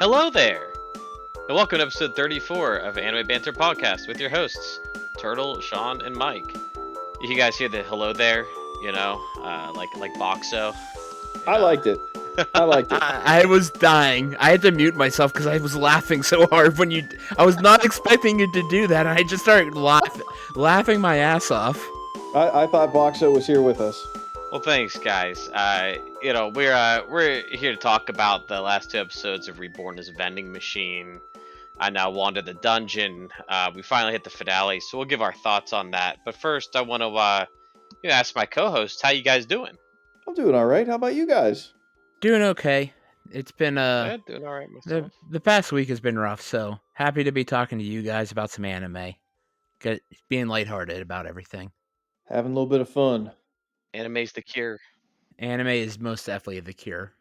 Hello there, and welcome to episode 34 of Anime Banter Podcast with your hosts, Turtle, Sean, and Mike. You guys hear the hello there? Like Boxo, you I know. liked it. I liked it. I was dying. I had to mute myself because I was laughing so hard when you. I was not expecting you to do that. I just started laughing my ass off. I thought Boxo was here with us. Well, thanks, guys. We're here to talk about the last two episodes of Reborn as Vending Machine. I now wandered the dungeon. We finally hit the finale, so we'll give our thoughts on that. But first, I want to ask my co-host, how you guys doing? I'm doing all right. How about you guys? Doing okay. It's been Yeah, doing all right myself. the past week has been rough, so happy to be talking to you guys about some anime. Being lighthearted about everything. Having a little bit of fun. Anime's the cure. Anime is most definitely the cure.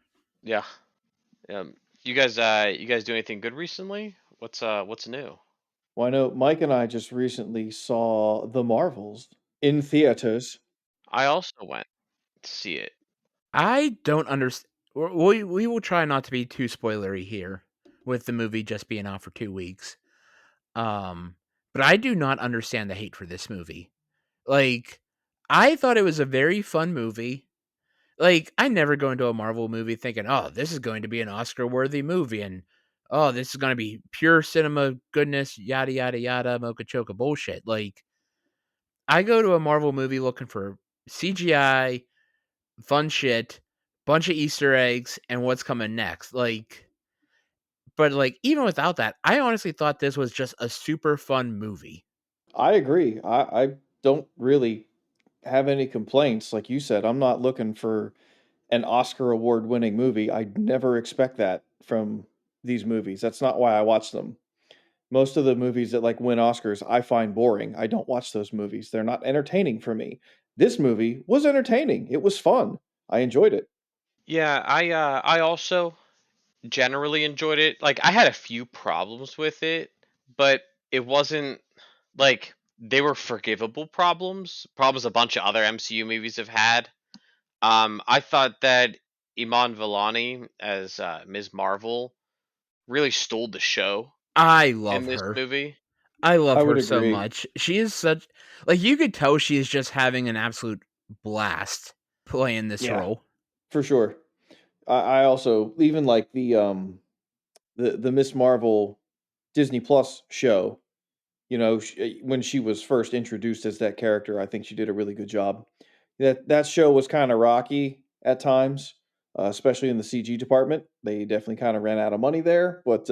Yeah. You guys do anything good recently? What's new? Well, I know Mike and I just recently saw The Marvels in theaters. I also went to see it. I don't understand. We will try not to be too spoilery here, with the movie just being out for 2 weeks. But I do not understand the hate for this movie. Like, I thought it was a very fun movie. Like, I never go into a Marvel movie thinking, "Oh, this is going to be an Oscar-worthy movie," and "Oh, this is going to be pure cinema goodness," yada yada yada, mocha choca bullshit. Like, I go to a Marvel movie looking for CGI, fun shit, bunch of Easter eggs, and what's coming next. But even without that, I honestly thought this was just a super fun movie. I agree. I don't really have any complaints. Like you said, I'm not looking for an Oscar award winning movie. I never expect that from these movies. That's not why I watch them. Most of the movies that like win Oscars, I find boring. I don't watch those movies. They're not entertaining for me. This movie was entertaining. It was fun. I enjoyed it. Yeah, I also generally enjoyed it. Like I had a few problems with it, but it wasn't like they were forgivable problems. Problems a bunch of other MCU movies have had. I thought that Iman Vellani as Ms. Marvel really stole the show I in love this her. movie. I I love would her so agree much. She is such you could tell she is just having an absolute blast playing this Yeah, role. for sure. I also even like the Miss Marvel Disney Plus show. You know, when she was first introduced as that character, I think she did a really good job. That show was kind of rocky at times, especially in the CG department. They definitely kind of ran out of money there, but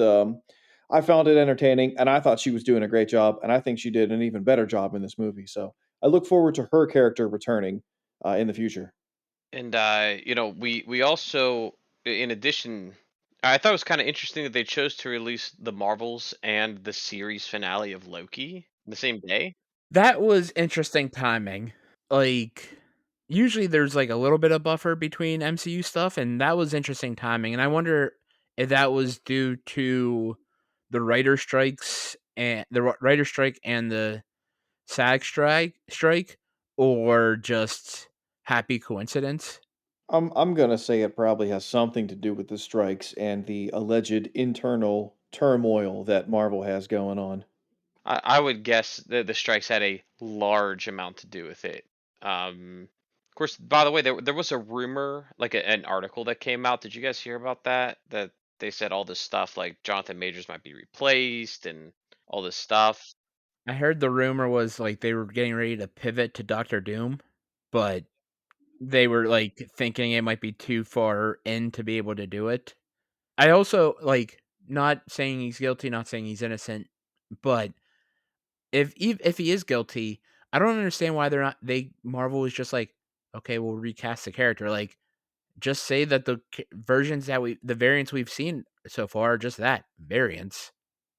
I found it entertaining, and I thought she was doing a great job, and I think she did an even better job in this movie. So I look forward to her character returning in the future. And we also, in addition, I thought it was kind of interesting that they chose to release the Marvels and the series finale of Loki the same day. That was interesting timing. Like, usually there's like a little bit of buffer between MCU stuff, and that was interesting timing. And I wonder if that was due to the writer strike and the SAG strike, or just happy coincidence. I'm gonna say it probably has something to do with the strikes and the alleged internal turmoil that Marvel has going on. I would guess that the strikes had a large amount to do with it. Of course, by the way, there was a rumor, like an article that came out. Did you guys hear about that? That they said all this stuff, like Jonathan Majors might be replaced and all this stuff. I heard the rumor was like they were getting ready to pivot to Doctor Doom, but they were like thinking it might be too far in to be able to do it. I also like not saying he's guilty, not saying he's innocent, but if he is guilty, I don't understand why they're not. They Marvel is just like, okay, we'll recast the character. Like, just say that the variants we've seen so far are just that variants.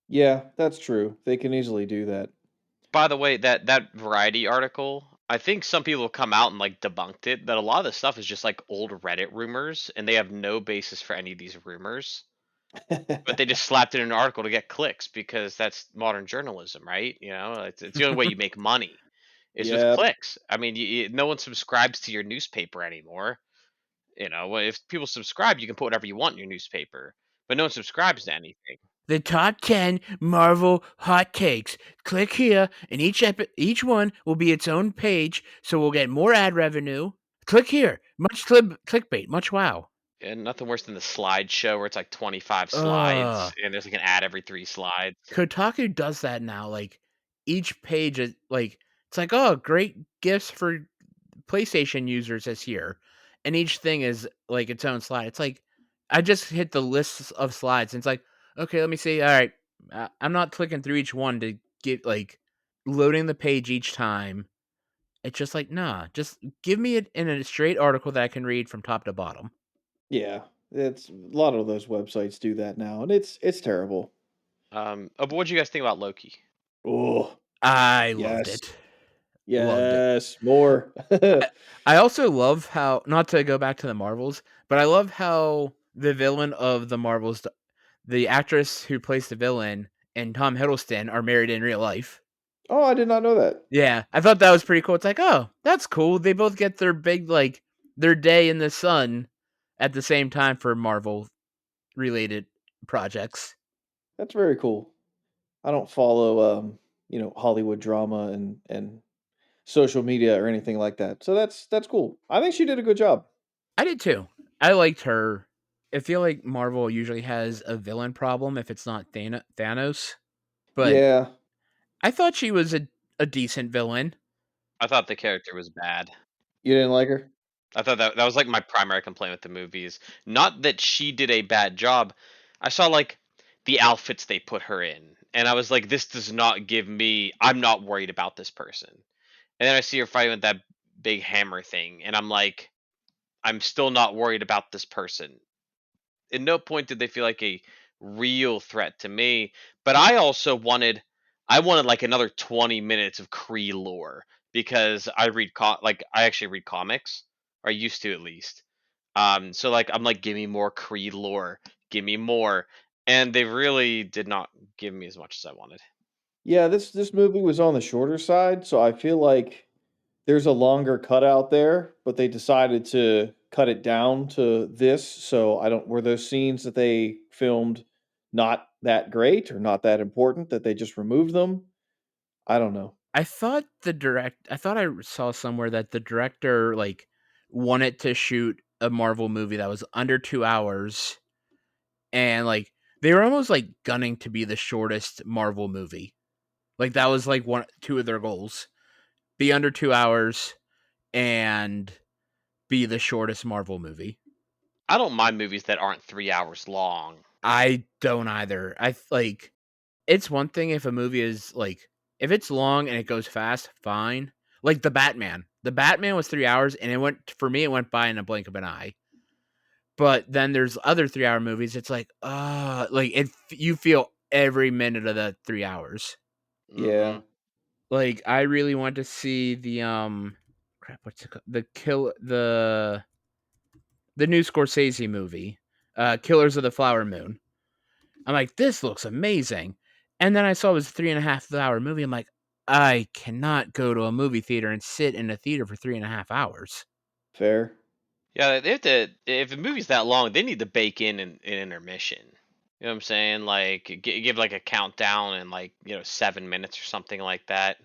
Yeah, that's true. They can easily do that. By the way, that Variety article, I think some people have come out and like debunked it. That a lot of the stuff is just like old Reddit rumors, and they have no basis for any of these rumors. But they just slapped it in an article to get clicks because that's modern journalism, right? It's the only way you make money is with Yep. clicks. I mean, no one subscribes to your newspaper anymore. If people subscribe, you can put whatever you want in your newspaper. but no one subscribes to anything. The top 10 Marvel hot takes. Click here, and each one will be its own page, so we'll get more ad revenue. Click here. Much clickbait. Much wow. And nothing worse than the slideshow where it's like 25 Ugh. slides and there's like an ad every 3 slides. Kotaku does that now. Like each page is like it's like, oh, great gifts for PlayStation users this year, and each thing is like its own slide. It's like I just hit the list of slides, and it's like, okay, let me see. All right, I'm not clicking through each one to get like loading the page each time. It's just like, nah, just give me it in a straight article that I can read from top to bottom. Yeah, it's a lot of those websites do that now, and it's terrible. But what do you guys think about Loki? Oh, I loved yes, it. Loved it. yes, more. I also love how, not to go back to the Marvels, but I love how the villain of the Marvels, the actress who plays the villain, and Tom Hiddleston are married in real life. Oh, I did not know that. Yeah, I thought that was pretty cool. It's like, oh, that's cool. They both get their big, like, their day in the sun at the same time for Marvel related projects. That's very cool. I don't follow, Hollywood drama and social media or anything like that. So that's cool. I think she did a good job. I did too. I liked her. I feel like Marvel usually has a villain problem if it's not Thanos, but Yeah, I thought she was a decent villain. I thought the character was bad. you didn't like her? I thought that was like my primary complaint with the movies. Not that she did a bad job. I saw like the outfits they put her in, and I was like, this does not give me. I'm not worried about this person. And then I see her fighting with that big hammer thing, and I'm like, I'm still not worried about this person. At no point did they feel like a real threat to me. But I wanted like another 20 minutes of Kree lore because I actually read comics, or I used to at least. So like I'm like, give me more Kree lore, give me more, and they really did not give me as much as I wanted. Yeah, this movie was on the shorter side, so I feel like there's a longer cutout there, but they decided to cut it down to this. So I don't were those scenes that they filmed not that great or not that important that they just removed them? I don't know. I thought I saw somewhere that the director like wanted to shoot a Marvel movie that was under 2 hours, and like they were almost like gunning to be the shortest Marvel movie. Like that was like two of their goals. Be under 2 hours and be the shortest Marvel movie. I don't mind movies that aren't 3 hours long. I don't either. Like it's one thing if a movie is like if it's long and it goes fast, fine. Like the Batman. The Batman was 3 hours and it went by in a blink of an eye. But then there's other 3 hour movies. It's like, like you feel every minute of the 3 hours. Yeah. Hmm. Like I really want to see the crap, what's it called? The new Scorsese movie, Killers of the Flower Moon. I'm like, this looks amazing. And then I saw it was a 3.5 hour movie. I'm like, I cannot go to a movie theater and sit in a theater for 3.5 hours. Fair. Yeah, they have to. If a movie's that long, they need to bake in an intermission. You know what I'm saying? Like give like a countdown and like 7 minutes or something like that.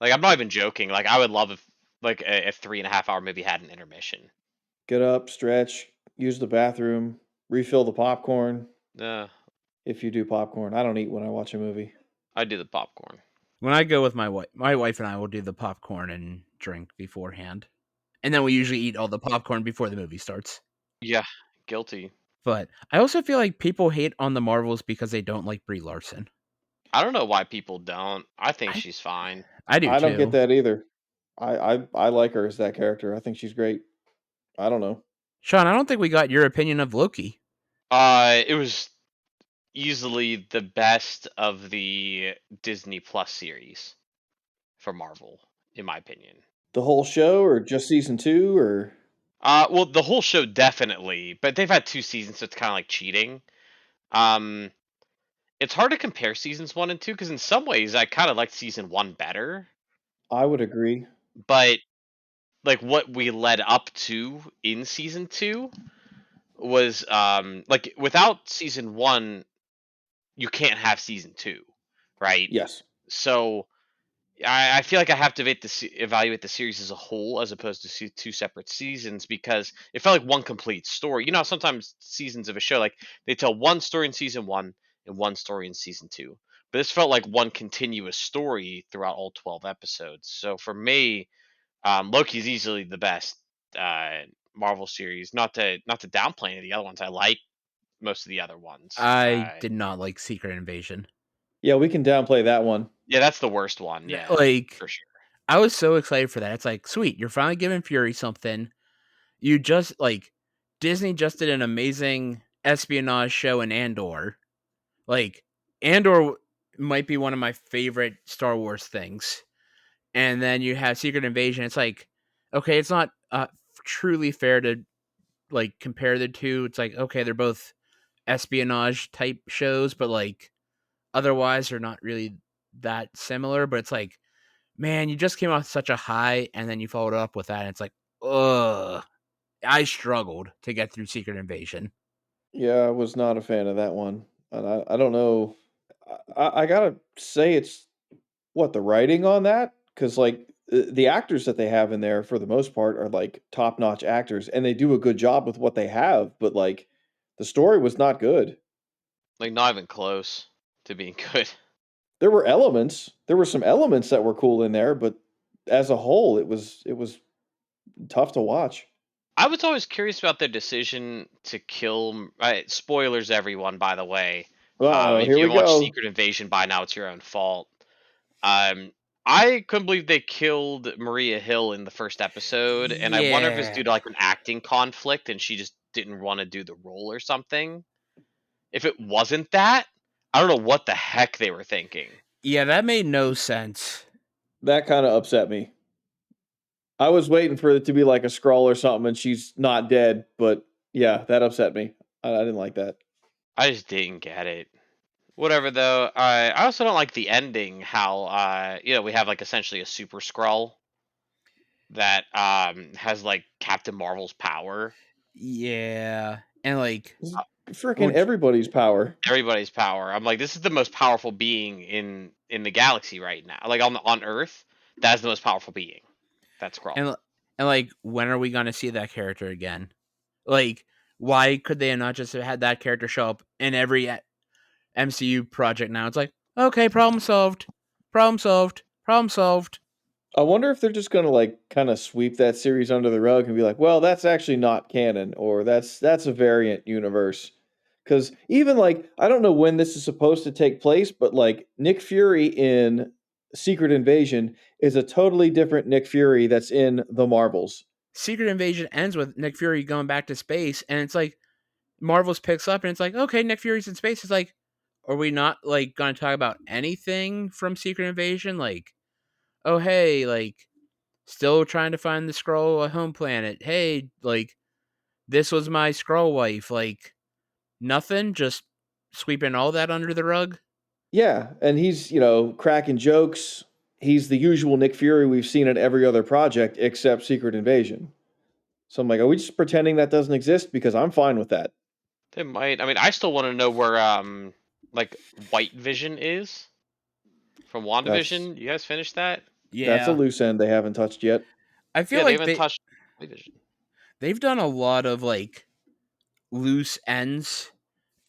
Like I'm not even joking. Like I would love if like a 3.5 hour movie had an intermission. Get up, stretch, use the bathroom, refill the popcorn Uh, if you do popcorn. I don't eat when I watch a movie. I do the popcorn. When I go with my wife and I will do the popcorn and drink beforehand. And then we usually eat all the popcorn before the movie starts. Yeah, guilty. But I also feel like people hate on the Marvels because they don't like Brie Larson. I don't know why people don't. I think I she's fine. I do I don't get too. that either. I like her as that character. I think she's great. I don't know. Sean, I don't think we got your opinion of Loki. It was easily the best of the Disney Plus series for Marvel, in my opinion. The whole show or just season 2 or Well, the whole show definitely, but they've had 2 seasons, so it's kind of like cheating. Um, it's hard to compare seasons 1 and 2 because in some ways I kind of liked season 1 better, I would agree. but like what we led up to in season 2 was like without season 1, you can't have season 2, right? Yes. So I feel like I have to evaluate the series as a whole as opposed to two separate seasons because it felt like one complete story. You know, sometimes seasons of a show like they tell one story in season 1 and one story in season 2, but this felt like one continuous story throughout all 12 episodes. So for me, Loki's easily the best uh, Marvel series. Not to downplay any of the other ones. I like most of the other ones. I did not like Secret Invasion. Yeah, we can downplay that one. Yeah, that's the worst one. Yeah, Like, for sure. I was so excited for that. It's like, sweet, you're finally giving Fury something. You just like Disney just did an amazing espionage show in Andor. Like, Andor might be one of my favorite Star Wars things. And then you have Secret Invasion. It's like, okay, it's not truly fair to like compare the two. It's like, okay, they're both espionage type shows, but like otherwise they're not really that similar. But it's like, man, you just came off such a high, and then you followed up with that. And it's like, ugh, I struggled to get through Secret Invasion. Yeah, I was not a fan of that one, and I don't know. I gotta say it's what the writing on that because like the actors that they have in there for the most part are like top notch actors, and they do a good job with what they have. But like the story was not good. Like not even close to being good. There were elements. There were some elements that were cool in there, but as a whole, it was tough to watch. I was always curious about their decision to kill. Spoilers, everyone. By the way, Uh oh, if here you we haven't watched go. Secret Invasion by now, it's your own fault. Um, I couldn't believe they killed Maria Hill in the first episode, and I wonder if it's Yeah. due to like an acting conflict and she just didn't want to do the role or something. If it wasn't that, I don't know what the heck they were thinking. Yeah, that made no sense. That kind of upset me. I was waiting for it to be like a scroll or something, and she's not dead. But yeah, that upset me. I didn't like that. I just didn't get it. Whatever though. I also don't like the ending. How we have like essentially a super scroll that has like Captain Marvel's power, Yeah. And like, This is uh, freaking well, everybody's power. everybody's power. I'm like, this is the most powerful being in the galaxy right now. Like on Earth, that's the most powerful being. That scroll. and and like, when are we gonna see that character again? Like, why could they not just have had that character show up in every MCU project now? It's like, okay, problem solved, problem solved, problem solved. I wonder if they're just gonna like kind of sweep that series under the rug and be like, well, that's actually not canon, or that's a variant universe. Because even like I don't know when this is supposed to take place, but like Nick Fury in Secret Invasion is a totally different Nick Fury that's in the Marvels. Secret Invasion ends with Nick Fury going back to space, and it's like Marvel's picks up, and it's like, okay, Nick Fury's in space. It's like, are we not like going to talk about anything from Secret Invasion? Like, oh hey, like still trying to find the scroll a home planet. Hey, like this was my scroll wife. Like nothing, just sweeping all that under the rug. Yeah, and he's, cracking jokes. He's the usual Nick Fury we've seen in every other project except Secret Invasion. So I'm like, are we just pretending that doesn't exist? Because I'm fine with that. They might. I mean, I still want to know where like White Vision is from That's WandaVision. You guys finished that? that's a Yeah, loose end they haven't touched yet. I feel Yeah, they like haven't touched White Vision. they've done a lot of like loose ends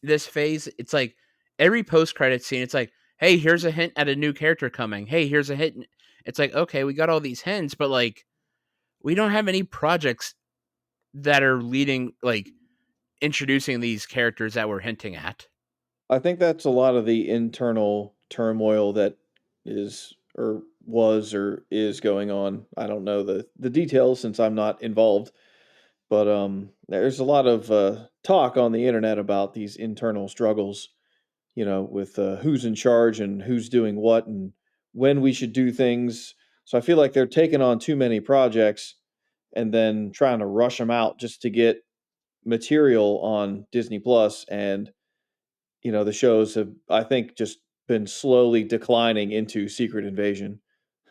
this phase. It's like every post credit scene, it's like, hey, here's a hint at a new character coming. Hey, here's a hint. It's like, okay, we got all these hints, but like we don't have any projects that are leading like introducing these characters that we're hinting at. I think that's a lot of the internal turmoil that is or was or is going on. I don't know the details since I'm not involved, but there's a lot of talk on the internet about these internal struggles, with who's in charge and who's doing what and when we should do things. So I feel like they're taking on too many projects and then trying to rush them out just to get material on Disney Plus and the shows have, I think, just been slowly declining into Secret Invasion.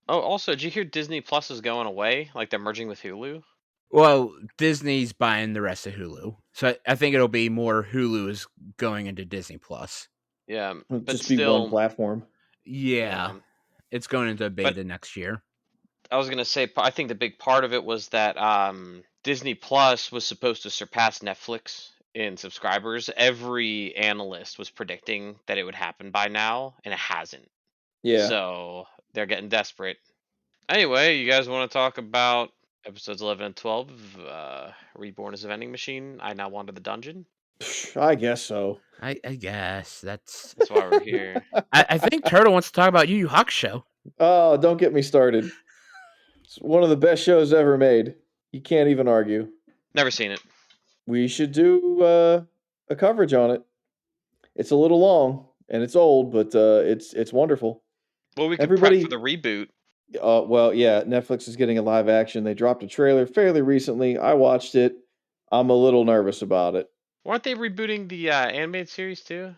Oh, also, did you hear Disney Plus is going away? Like they're merging with Hulu? Well, Disney's buying the rest of Hulu, so I think it'll be more Hulu is going into Disney Plus. Yeah, It'll but just be one still, platform. Yeah, yeah. it's going into But beta next year. I was gonna say, I think the big part of it was that Disney Plus was supposed to surpass Netflix in subscribers. Every analyst was predicting that it would happen by now, and it hasn't. Yeah. So they're getting desperate. Anyway, you guys want to talk about episodes 11 and 12 of Reborn as a Vending Machine? I Now Wander the Dungeon? I guess so. I guess that's. That's why we're here. I think Turtle wants to talk about Yu Yu Hakusho. Oh, don't get me started. It's one of the best shows ever made. You can't even argue. Never seen it. We should do a coverage on it. It's a little long and it's old, but it's wonderful. Well, we could prep for Everybody, the reboot. well, yeah, Netflix is getting a live action. They dropped a trailer fairly recently. I watched it. I'm a little nervous about it. Weren't they rebooting the animated series too?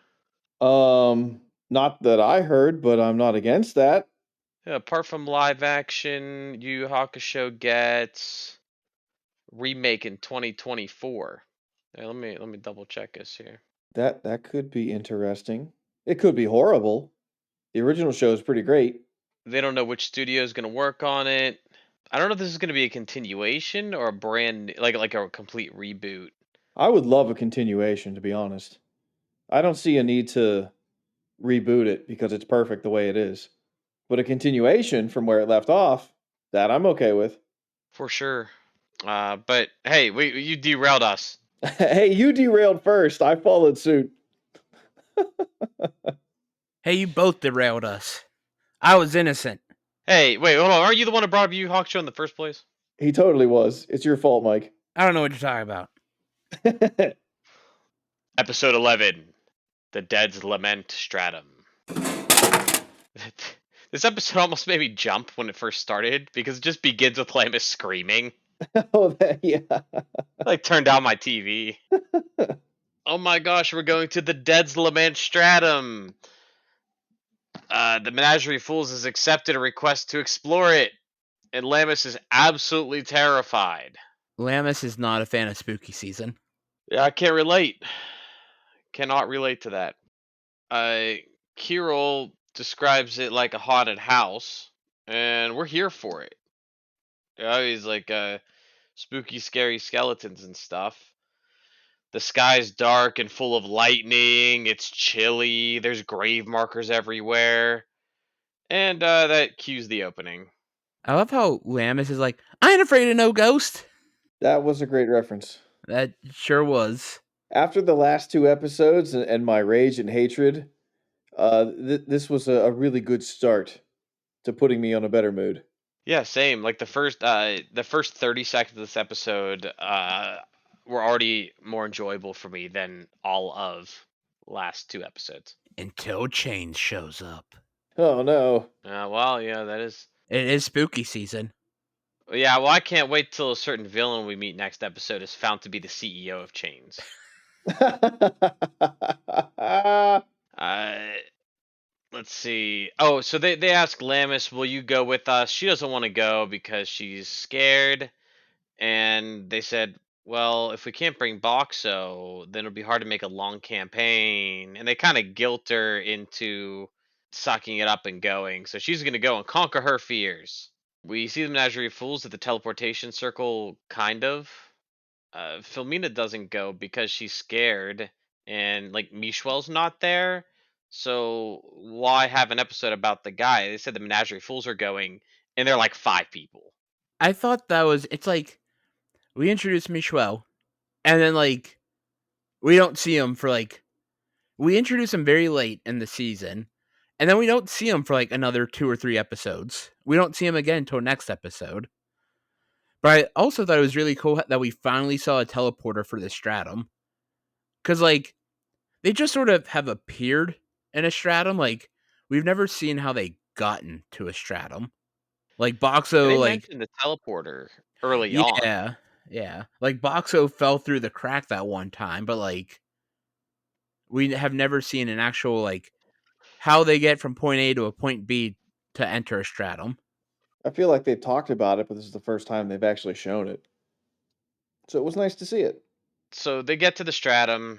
Not that I heard, but I'm not against that. Yeah, apart from live action, Yu Yu Hakusho gets remake in 2024. Yeah, let me double check this here. That could be interesting. It could be horrible. The original show is pretty great. They don't know which studio is going to work on it. I don't know if this is going to be a continuation or a brand like a complete reboot. I would love a continuation, to be honest. I don't see a need to reboot it because it's perfect the way it is. But a continuation from where it left off, that I'm okay with. For sure. But hey, you derailed us. Hey, you derailed first. I followed suit. Hey, you both derailed us. I was innocent. Hey, wait, hold on. Aren't you the one who brought up Yu Yu Hakusho in the first place? He totally was. It's your fault, Mike. I don't know what you're talking about. Episode 11, The Dead's Lament Stratum. This episode almost made me jump when it first started because it just begins with Lamus screaming. Oh, yeah. Like, turn down my TV. Oh my gosh, we're going to the Dead's Lament Stratum. The Menagerie Fools has accepted a request to explore it, and Lamus is absolutely terrified. Lamus is not a fan of spooky season. Yeah, I can't relate. Cannot relate to that. Kirill describes it like a haunted house, and we're here for it. He's like spooky, scary skeletons and stuff. The sky's dark and full of lightning. It's chilly. There's grave markers everywhere. And that cues the opening. I love how Lamus is like, I ain't afraid of no ghost. That was a great reference. That sure was. After the last two episodes and my rage and hatred, this was a really good start to putting me on a better mood. Yeah, same. Like the first 30 seconds of this episode were already more enjoyable for me than all of last two episodes. Until Chains shows up. Oh no. Well, yeah, that is. It is spooky season. Yeah, well, I can't wait till a certain villain we meet next episode is found to be the CEO of Chains. Let's see. Oh, so they ask Lamus, "Will you go with us?" She doesn't want to go because she's scared, and they said, "Well, if we can't bring Boxo, then it'll be hard to make a long campaign." And they kind of guilt her into sucking it up and going. So she's gonna go and conquer her fears. We see the Menagerie of Fools at the teleportation circle, kind of. Filmina doesn't go because she's scared, and like Mishwell's not there. So why have an episode about the guy? They said the Menagerie Fools are going, and they're like 5 people. I thought that was. It's like we introduce Michelle, and then like we don't see him for like we introduce him very late in the season, and then we don't see him for like another 2 or 3 episodes. We don't see him again until next episode. But I also thought it was really cool that we finally saw a teleporter for the Stratum, because like they just sort of have appeared in a Stratum. Like we've never seen how they gotten to a Stratum. Like And Boxo, they like mentioned the teleporter early on. yeah, yeah. Like Boxo fell through the crack that one time, but like we have never seen an actual like how they get from point A to a point B to enter a Stratum. I feel like they've talked about it, but this is the first time they've actually shown it. So it was nice to see it. So they get to the stratum.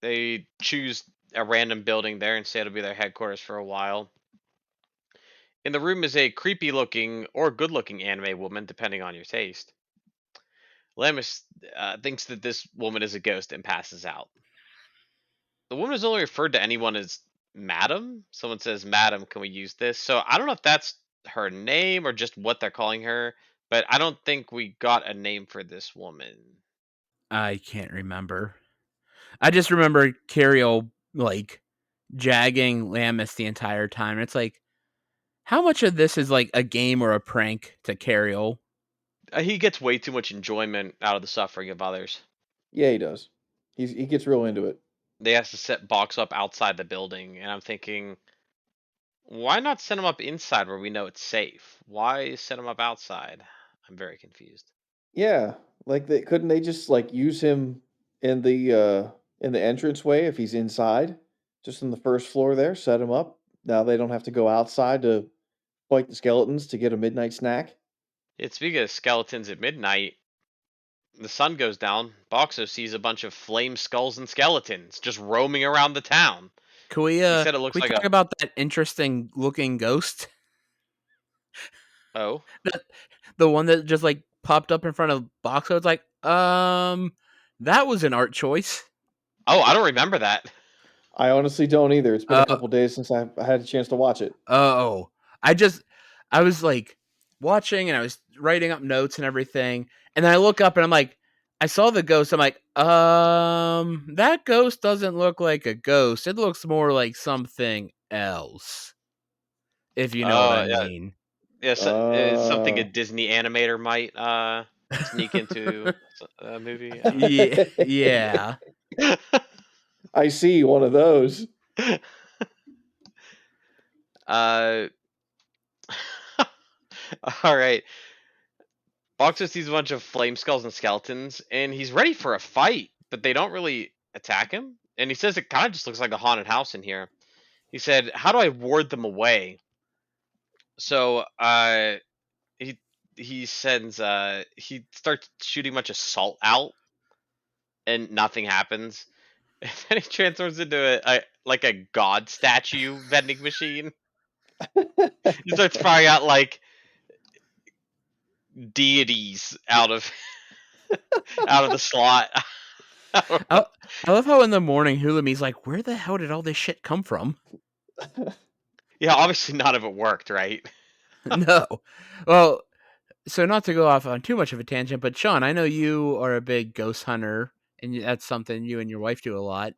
They choose a random building there and say it'll be their headquarters for a while. In the room is a creepy looking or good looking anime woman, depending on your taste. Lamus thinks that this woman is a ghost and passes out. The woman is only referred to anyone as Madam. Someone says, Madam, can we use this? So I don't know if that's her name or just what they're calling her, but I don't think we got a name for this woman. I can't remember. I just remember Cariel like jagging Lamus the entire time. It's like, how much of this is like a game or a prank to Cariel? He gets way too much enjoyment out of the suffering of others. Yeah, he does. He gets real into it. They have to set Box up outside the building, and I'm thinking, why not set him up inside where we know it's safe? Why set him up outside? I'm very confused. Yeah, like they couldn't they just like use him in the entranceway if he's inside, just in the first floor there, set him up. Now they don't have to go outside to fight the skeletons to get a midnight snack. Speaking of skeletons at midnight, the sun goes down. Boxo sees a bunch of flame skulls and skeletons just roaming around the town. He said it Can looks we like talk a about that interesting looking ghost? oh That the one that just like popped up in front of Boxo. It's like, that was an art choice. oh I don't remember that. I honestly don't either. It's been a Uh couple days since I had a chance to watch it. oh, I was like watching and I was writing up notes and everything, and then I look up and I'm like, I saw the ghost. I'm like, that ghost doesn't look like a ghost. It looks more like something else. If you know what I Yeah, mean. yeah. So, it's something a Uh, Disney animator might sneak into a movie. Yeah, yeah. I see one of those. uh, all right. Boxer sees a bunch of flame skulls and skeletons, and he's ready for a fight, but they don't really attack him. And he says it kind of just looks like a haunted house in here. He said, "How do I ward them away?" So, he he starts shooting a bunch of salt out, and nothing happens. And then he transforms into like a god statue vending machine. He starts firing out like deities out of the slot. I don't know. I, I love how in the morning Hulami's like, where the hell did all this shit come from? Yeah, obviously none of it worked, right? No. Well, so not to go off on too much of a tangent, but Sean, I know you are a big ghost hunter, and that's something you and your wife do a lot.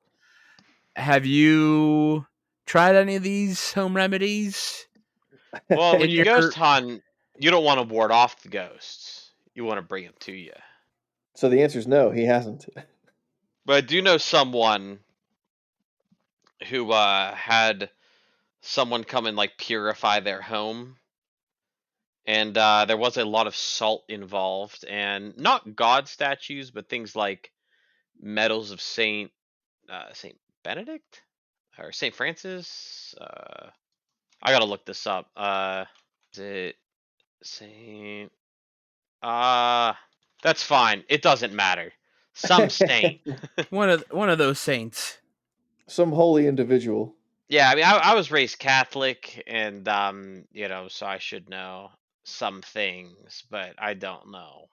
Have you tried any of these home remedies Well, when in you ghost your? hunt, you don't want to ward off the ghosts. You want to bring them to you. So the answer is no, he hasn't. But I do know someone who had someone come and like purify their home, and there was a lot of salt involved, and not god statues, but things like medals of Saint Benedict or Saint Francis. I gotta look this up. Is it Saint? That's fine. It doesn't matter. Some saint. One of those saints. Some holy individual. Yeah, I mean, I was raised Catholic, and so I should know some things, but I don't know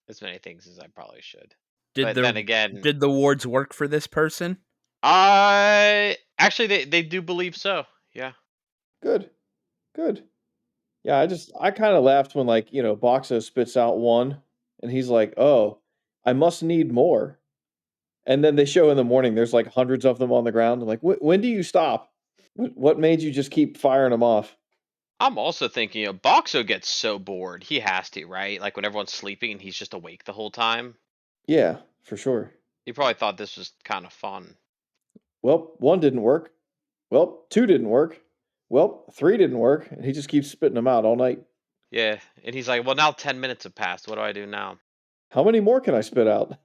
as many things as I probably should. Did But then the again, did the wards work for this person? I actually they do believe so. Yeah. Good, good. Yeah, I kind of laughed when like Boxo spits out one, and he's like, "Oh, I must need more." And then they show in the morning there's like hundreds of them on the ground. I'm like, when do you stop? What made you just keep firing them off? I'm also thinking, Boxo gets so bored. He has to, right? Like when everyone's sleeping and he's just awake the whole time. Yeah, for sure. He probably thought this was kind of fun. Well, one didn't work. Well, two didn't work. Well, three didn't work, and he just keeps spitting them out all night. Yeah, and he's like, "Well, now 10 minutes have passed. What do I do now?" How many more can I spit out?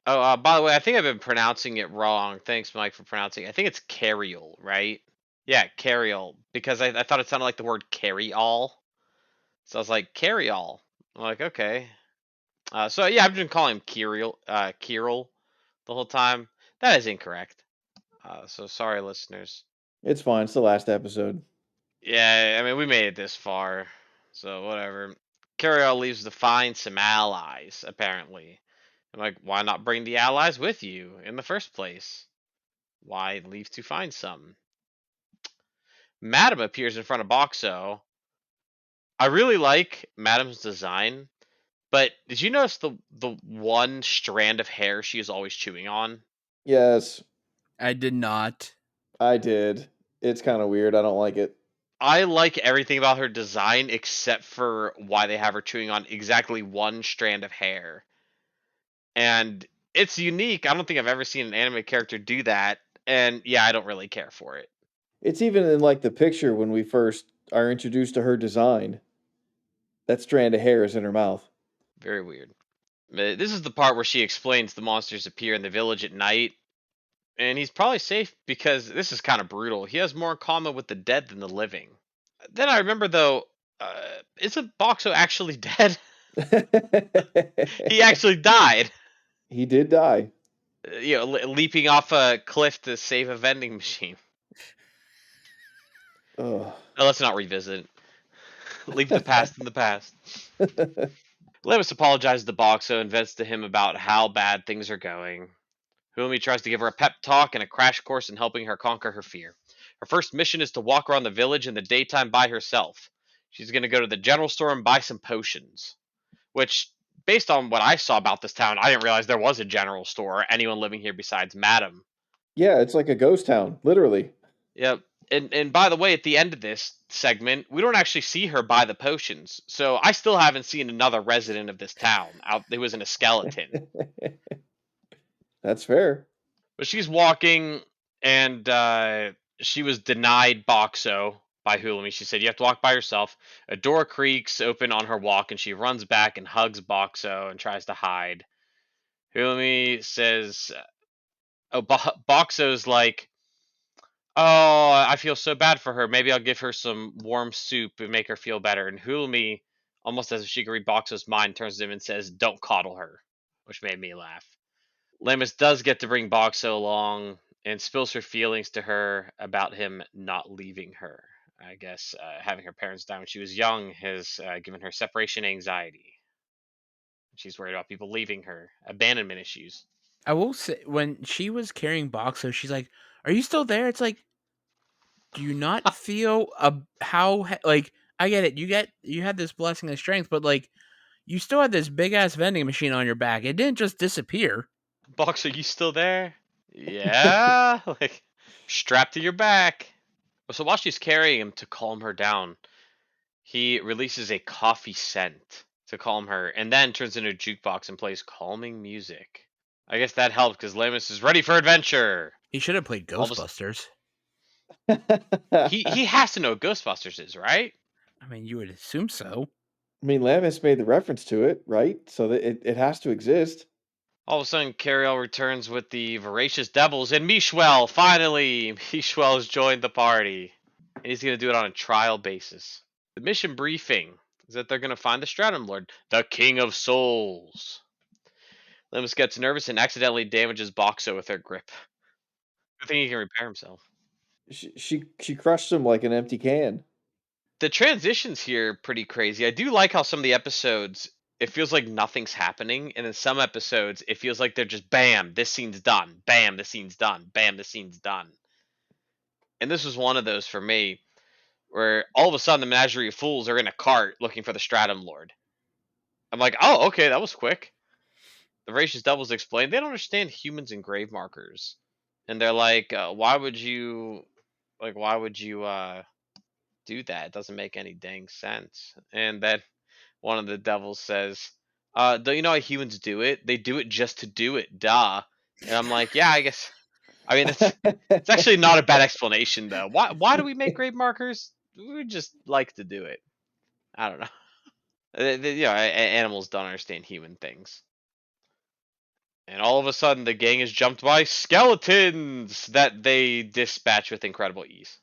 Oh, by the way, I think I've been pronouncing it wrong. Thanks, Mike, for pronouncing it. I think it's carriol, right? Yeah, carriol, because I thought it sounded like the word carry all. So I was like, carry all. I'm like, okay. So yeah, I've been calling him Kirill the whole time. That is incorrect. So sorry, listeners. It's fine. It's the last episode. Yeah, I mean we made it this far, so whatever. Kirill leaves to find some allies. Apparently, I'm like, why not bring the allies with you in the first place? Why leave to find some? Madam appears in front of Boxo. I really like Madam's design, but did you notice the one strand of hair she is always chewing on? Yes, I did not. I did. It's kind of weird. I don't like it. I like everything about her design except for why they have her chewing on exactly one strand of hair. And it's unique. I don't think I've ever seen an anime character do that. And yeah, I don't really care for it. It's even in like the picture when we first are introduced to her design. That strand of hair is in her mouth. Very weird. This is the part where she explains the monsters appear in the village at night. And he's probably safe because this is kind of brutal. He has more in common with the dead than the living. Then I remember though, isn't Boxo actually dead? He actually died. He did die. Leaping off a cliff to save a vending machine. Ugh. No, let's not revisit it. Leave the past in the past. Lewis apologizes to Boxo and vents to him about how bad things are going. Humi tries to give her a pep talk and a crash course in helping her conquer her fear. Her first mission is to walk around the village in the daytime by herself. She's going to go to the general store and buy some potions. Which, based on what I saw about this town, I didn't realize there was a general store or anyone living here besides Madam. Yeah, it's like a ghost town, literally. Yep. And by the way, at the end of this segment, we don't actually see her buy the potions. So I still haven't seen another resident of this town out who isn't a skeleton. That's fair. But she's walking, and she was denied Boxo by Hulumi. She said, "You have to walk by yourself." A door creaks open on her walk, and she runs back and hugs Boxo and tries to hide. Hulumi says, "Oh, Boxo's like, oh, I feel so bad for her. Maybe I'll give her some warm soup and make her feel better." And Hulumi, almost as if she could read Boxo's mind, turns to him and says, "Don't coddle her," which made me laugh. Lamus does get to bring Boxo along and spills her feelings to her about him not leaving her. I guess having her parents die when she was young has given her separation anxiety. She's worried about people leaving her, abandonment issues. I will say, when she was carrying Boxo, she's like, "Are you still there?" It's like, do you not feel like I get it. You had this blessing of strength, but like you still had this big ass vending machine on your back. It didn't just disappear. Boxo, you still there? Yeah, like strapped to your back. So while she's carrying him to calm her down, he releases a coffee scent to calm her, and then turns into a jukebox and plays calming music. I guess that helps because Lamus is ready for adventure. He should have played All of a, Ghostbusters. he has to know what Ghostbusters is, right? I mean, you would assume so. I mean, Lamis made the reference to it, right? So that it has to exist. All of a sudden, Cariel returns with the voracious devils, and Mishwell, finally, Mishwell has joined the party. And he's going to do it on a trial basis. The mission briefing is that they're going to find the Stratum Lord, the King of Souls. Lemus gets nervous and accidentally damages Boxo with her grip. Good thing he can repair himself. She crushed him like an empty can. The transitions here are pretty crazy. I do like how some of the episodes, it feels like nothing's happening, and in some episodes, it feels like they're just bam, this scene's done, bam, this scene's done, bam, this scene's done. And this was one of those for me, where all of a sudden the Menagerie of Fools are in a cart looking for the Stratum Lord. I'm like, oh, okay, that was quick. The Voracious Devils explain they don't understand humans and grave markers, and they're like, why would you do that? It doesn't make any dang sense. And then one of the devils says, don't you know how humans do it? They do it just to do it, duh. And I'm like, yeah, I guess. I mean, it's actually not a bad explanation though. Why do we make grave markers? We just like to do it. I don't know. Animals don't understand human things. And all of a sudden, the gang is jumped by skeletons that they dispatch with incredible ease.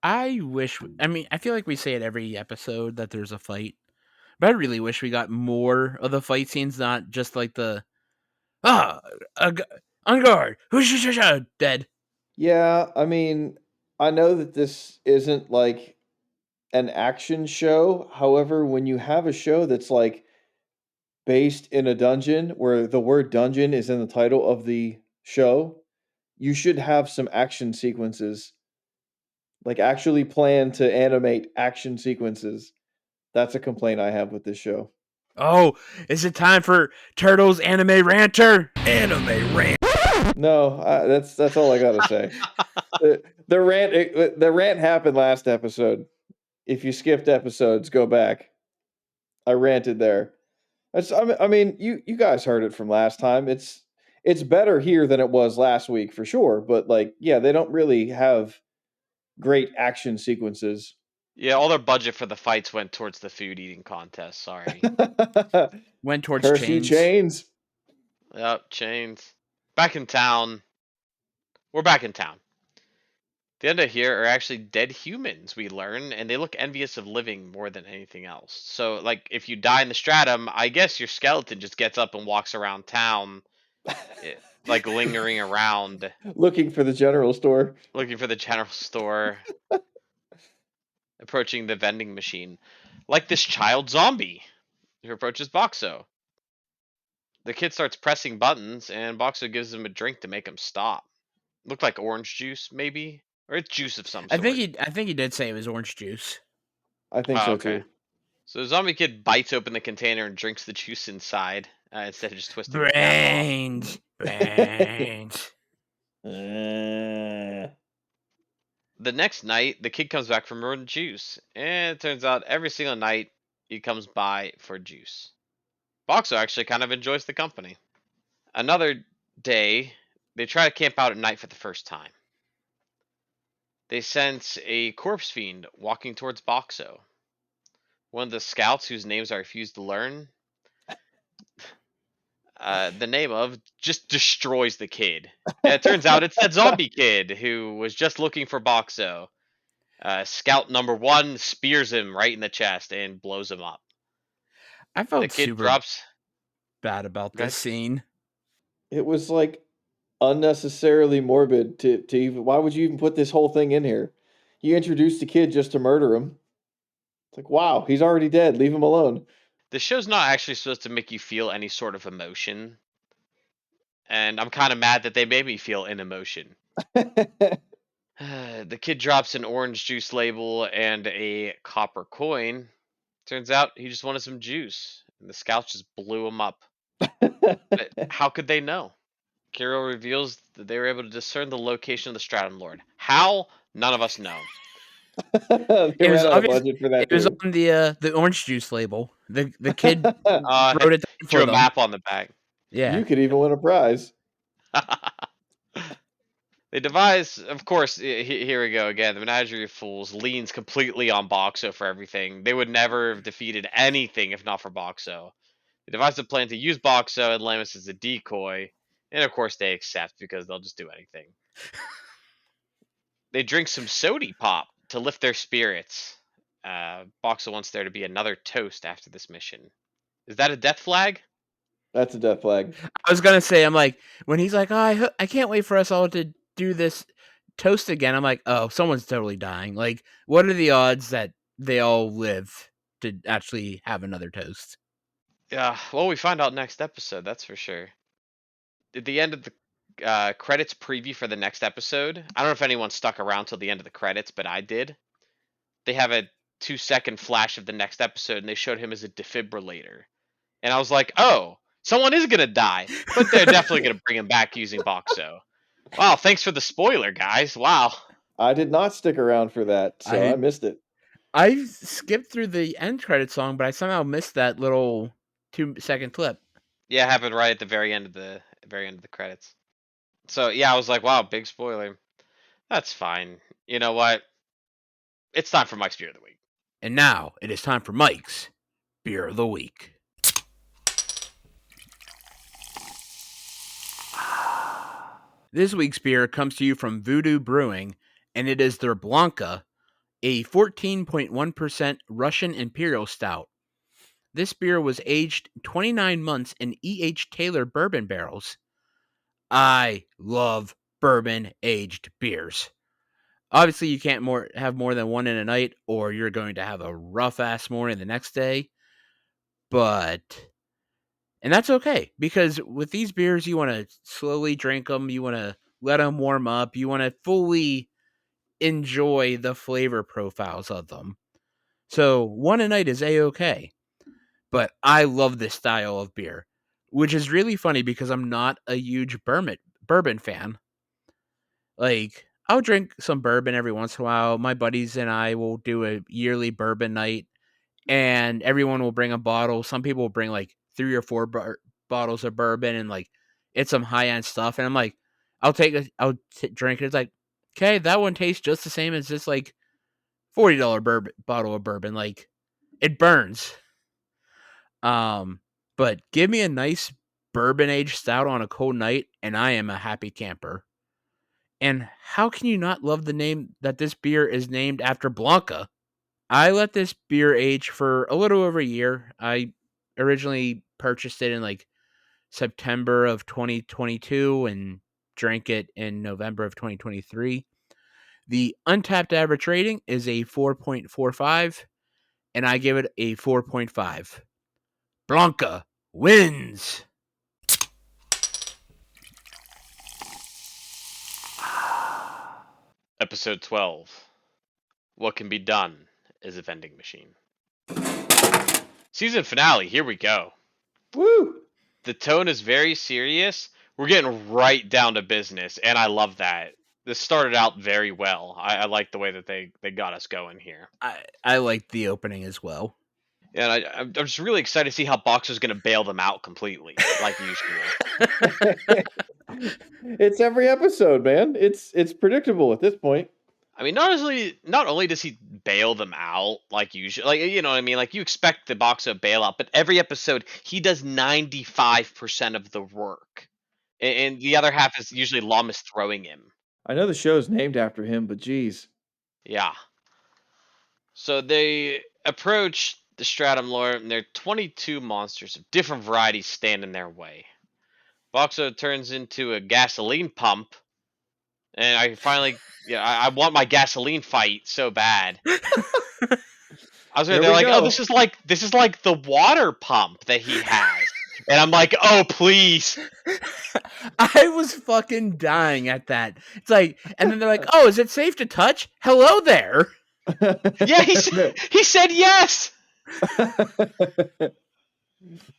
I wish. I mean, I feel like we say it every episode that there's a fight, But I really wish we got more of the fight scenes, not just like the ah, on guard, dead. Yeah, I mean, I know that this isn't like an action show. However, when you have a show that's like based in a dungeon where the word dungeon is in the title of the show, you should have some action sequences. Like actually plan to animate action sequences. That's a complaint I have with this show. Oh, is it time for Turtles Anime Ranter? Anime Rant. No, that's all I gotta say. The rant happened last episode. If you skipped episodes, go back. I ranted there. I mean, you guys heard it from last time. It's better here than it was last week for sure. But like, yeah, they don't really have great action sequences. Yeah, all their budget for the fights went towards the food eating contest. Sorry. Went towards Curse you, chains. chains. Yep, chains. Back in town. We're back in town. The end of here are actually dead humans, we learn, and they look envious of living more than anything else. So, like, if you die in the stratum, I guess your skeleton just gets up and walks around town, like lingering around, Looking for the general store. looking for the general store, approaching the vending machine. Like this child zombie who approaches Boxo. The kid starts pressing buttons, and Boxo gives him a drink to make him stop. Looked like orange juice, maybe? Or it's juice of some sort. I think he did say it was orange juice. I think Oh, so okay. too. So Zombie Kid bites open the container and drinks the juice inside instead of just twisting the cap off. Brains. Brains. Uh, The next night, the kid comes back for more juice, and it turns out every single night he comes by for juice. Boxo actually kind of enjoys the company. Another day, they try to camp out at night for the first time. They sense a corpse fiend walking towards Boxo. One of the scouts, whose names I refuse to learn, the name of, just destroys the kid. And it turns out it's that zombie kid who was just looking for Boxo. Scout number 1 spears him right in the chest and blows him up. I The felt kid super drops. bad about Go this ahead. scene. it was like unnecessarily morbid to even. Why would you even put this whole thing in here? You introduced the kid just to murder him. It's like, wow, he's already dead. Leave him alone. The show's not actually supposed to make you feel any sort of emotion, and I'm kind of mad that they made me feel an emotion. The kid drops an orange juice label and a copper coin. Turns out he just wanted some juice, and the scouts just blew him up. But how could they know? Kirill reveals that they were able to discern the location of the Stratum Lord. How? None of us know. They It was ran out of obvious. budget for that It was too. on the orange juice label. The kid wrote it down Drew for a them. map on the back. Yeah. You could even win a prize. They devise, of course, here we go again. The Menagerie of Fools leans completely on Boxo for everything. They would never have defeated anything if not for Boxo. They devised a plan to use Boxo and Lamus as a decoy, and of course they accept because they'll just do anything. They drink some sody pop to lift their spirits. Boxo wants there to be another toast after this mission. Is that a death flag? That's a death flag. I was gonna say, I'm like, when he's like, oh, I can't wait for us all to do this toast again. I'm like, oh, someone's totally dying. Like, what are the odds that they all live to actually have another toast? Yeah, well, we find out next episode, that's for sure. At the end of the credits preview for the next episode, I don't know if anyone stuck around till the end of the credits, but I did. They have a 2-second flash of the next episode, and they showed him as a defibrillator. And I was like, oh, someone is going to die, but they're definitely going to bring him back using Boxo. Wow, thanks for the spoiler, guys. Wow. I did not stick around for that, so I missed it. I skipped through the end credit song, but I somehow missed that little 2-second clip. Yeah, it happened right at the very end of the credits. So yeah, I was like, wow, big spoiler. That's fine. You know what? It's time for Mike's Beer of the Week. And now it is time for Mike's Beer of the Week. This week's beer comes to you from Voodoo Brewing, and it is their Blanca, a 14.1% Russian Imperial Stout. This beer was aged 29 months in E.H. Taylor bourbon barrels. I love bourbon-aged beers. Obviously, you can't have more than one in a night, or you're going to have a rough-ass morning the next day. And that's okay, because with these beers, you want to slowly drink them. You want to let them warm up. You want to fully enjoy the flavor profiles of them. So one a night is A-okay. But I love this style of beer, which is really funny because I'm not a huge bourbon fan. Like, I'll drink some bourbon every once in a while. My buddies and I will do a yearly bourbon night, and everyone will bring a bottle. Some people will bring like 3 or 4 bottles of bourbon, and like it's some high end stuff. And I'm like, I'll drink it. It's like, okay, that one tastes just the same as this like $40 bottle of bourbon. Like, it burns. But give me a nice bourbon aged stout on a cold night, and I am a happy camper. And how can you not love the name that this beer is named after Blanca? I let this beer age for a little over a year. I originally purchased it in like September of 2022 and drank it in November of 2023. The untapped average rating is a 4.45, and I give it a 4.5. Blanca wins. Episode 12. What can be done is a vending machine. Season finale, here we go. Woo! The tone is very serious. We're getting right down to business, and I love that. This started out very well. I like the way that they got us going here. I liked the opening as well. And I'm just really excited to see how Boxer's going to bail them out completely, like usual. It's every episode, man. It's predictable at this point. I mean, not only does he bail them out like usual, like you know what I mean, like you expect the Boxer bailout, but every episode he does 95% of the work, and the other half is usually Lamas throwing him. I know the show's named after him, but geez. Yeah. So they approach the Stratum Lord, and there are 22 monsters of different varieties stand in their way. Boxo turns into a gasoline pump, and I finally, I want my gasoline fight so bad. I was There they're we like, oh, go. this is like the water pump that he has, and I'm like, oh, please. I was fucking dying at that. It's like, and then they're like, oh, is it safe to touch? Hello there. Yeah, he said yes.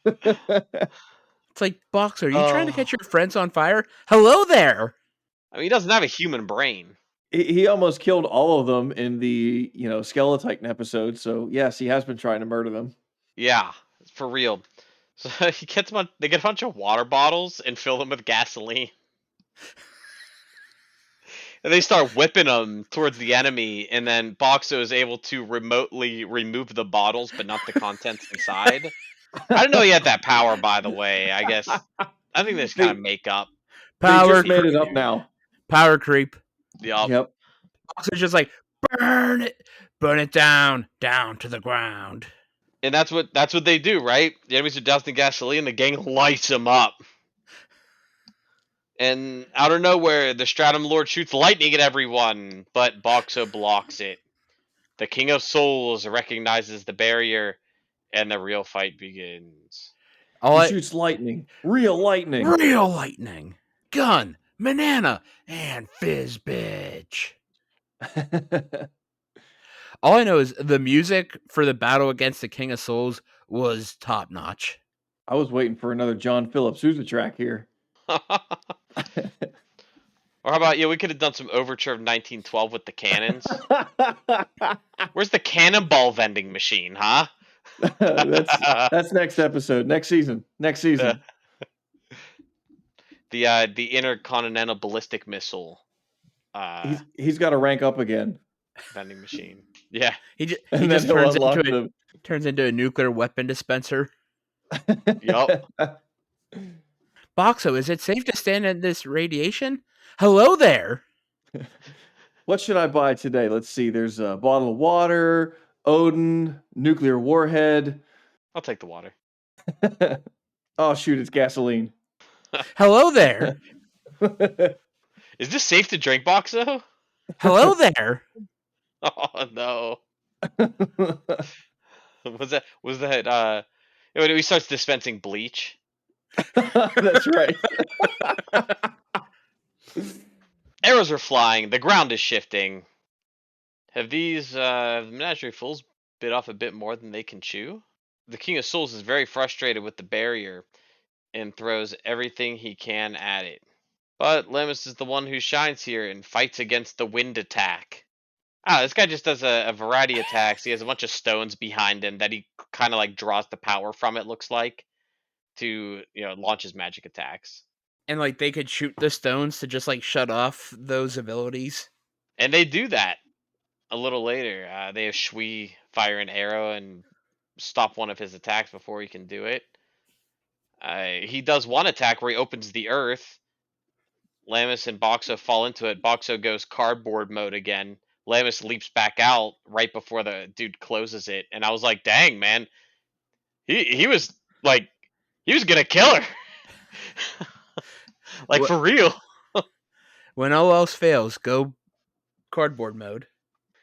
It's like, Boxer, are you trying to catch your friends on fire? Hello there. I mean, he doesn't have a human brain. He almost killed all of them in the Skeleton episode. So yes, he has been trying to murder them. Yeah, for real. So he gets they get a bunch of water bottles and fill them with gasoline. And they start whipping them towards the enemy, and then Boxo is able to remotely remove the bottles, but not the contents inside. I didn't know he had that power, by the way. I think this kind of make up. They Power just made creep. it up now. Power creep. Yep. Boxer's just like, burn it down to the ground. And that's what they do, right? The enemies are dousing gasoline, the gang lights them up. And out of nowhere, the Stratum Lord shoots lightning at everyone, but Boxo blocks it. The King of Souls recognizes the barrier, and the real fight begins. He shoots lightning. Real lightning. Real lightning. Gun, banana, and fizz bitch. All I know is the music for the battle against the King of Souls was top notch. I was waiting for another John Philip Sousa track here. Or how about, we could have done some Overture of 1912 with the cannons. Where's the cannonball vending machine, huh? That's next episode, next season. The intercontinental ballistic missile. He's got to rank up again. Vending machine. Yeah. He just turns into a nuclear weapon dispenser. Yup. Boxo, is it safe to stand in this radiation? Hello there. What should I buy today? Let's see. There's a bottle of water, Odin, nuclear warhead. I'll take the water. Oh shoot, it's gasoline. Hello there. Is this safe to drink, Boxo? Hello there. Oh no. Was that when he starts dispensing bleach? That's right. Arrows are flying, the ground is shifting. Have these menagerie fools bit off a bit more than they can chew? The King of Souls is very frustrated with the barrier and throws everything he can at it. But Lemus is the one who shines here and fights against the wind attack. This guy just does a variety of attacks. He has a bunch of stones behind him that he kind of like draws the power from, it looks like, to launch his magic attacks. And like they could shoot the stones to just like shut off those abilities. And they do that a little later. They have Shui fire an arrow and stop one of his attacks before he can do it. He does one attack where he opens the earth. Lamus and Boxo fall into it. Boxo goes cardboard mode again. Lamus leaps back out right before the dude closes it, and I was like, "Dang, man, he was like, he was gonna kill her, like for real." When all else fails, go cardboard mode.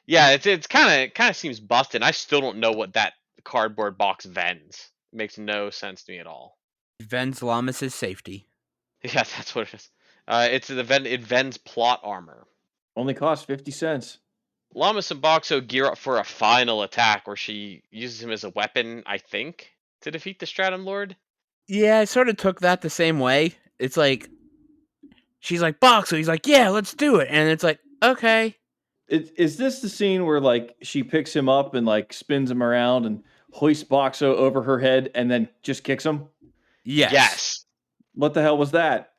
Yeah, it's kind of seems busted. I still don't know what that cardboard box vends. It makes no sense to me at all. Vens Lamas' safety. Yeah, that's what it is. It vends plot armor. Only costs 50 cents. Lamas and Boxo gear up for a final attack where she uses him as a weapon, I think, to defeat the Stratum Lord. Yeah, I sort of took that the same way. It's like she's like Boxo, he's like, yeah, let's do it, and it's like, okay. Is this the scene where like she picks him up and like spins him around and hoists Boxo over her head and then just kicks him? Yes. What the hell was that?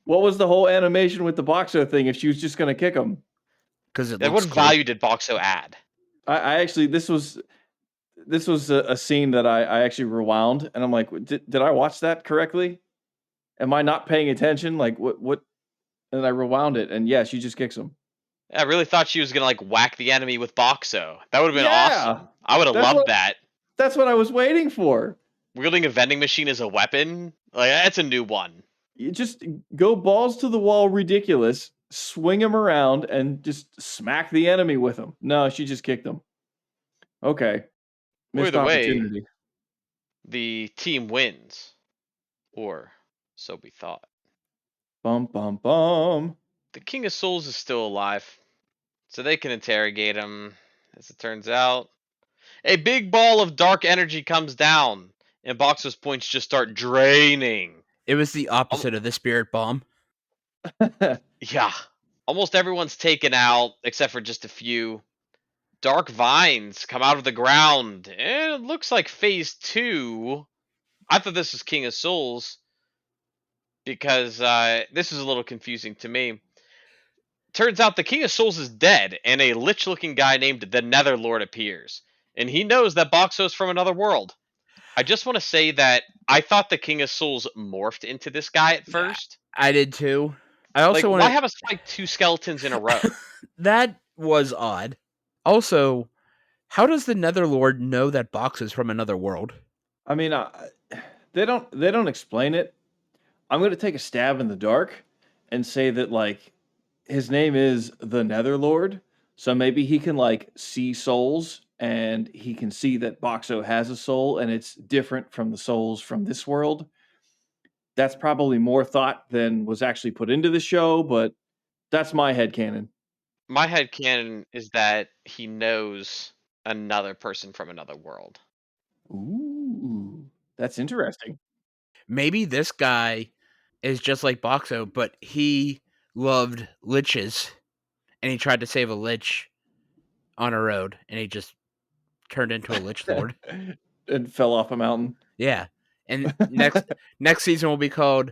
What was the whole animation with the Boxo thing if she was just going to kick him? Because it And looks what cool. value did Boxo add? I actually this was a scene that I actually rewound and I'm like, did I watch that correctly? Am I not paying attention? Like what? And I rewound it and yeah, she just kicks him. I really thought she was gonna like whack the enemy with Boxo. That would have been Yeah, awesome. I would have that's loved what that. that's what I was waiting for. Wielding a vending machine as a weapon, like that's a new one. You just go balls to the wall, ridiculous, swing him around, and just smack the enemy with him. No, she just kicked him. Okay, Well, missed either way, opportunity. the team wins, or so we thought. Bum bum bum. The King of Souls is still alive, so they can interrogate him. As it turns out, a big ball of dark energy comes down, and Boxer's points just start draining. It was the opposite of the spirit bomb. Yeah, almost everyone's taken out except for just a few. Dark vines come out of the ground, and it looks like phase 2. I thought this was King of Souls because this is a little confusing to me. Turns out the King of Souls is dead, and a lich-looking guy named the Netherlord appears, and he knows that Boxo's from another world. I just want to say that I thought the King of Souls morphed into this guy at first. I did too. I Like, also why want have us fight 2 skeletons in a row? that was odd. Also, how does the Netherlord know that Box is from another world? I mean, they don't explain it. I'm gonna take a stab in the dark and say that like his name is the Netherlord, so maybe he can like see souls and he can see that Boxo has a soul and it's different from the souls from this world. That's probably more thought than was actually put into the show, but that's my headcanon. My headcanon is that he knows another person from another world. Ooh, that's interesting. Maybe this guy is just like Boxo, but he loved liches and he tried to save a lich on a road and he just turned into a lich lord. And fell off a mountain. Yeah. And next season will be called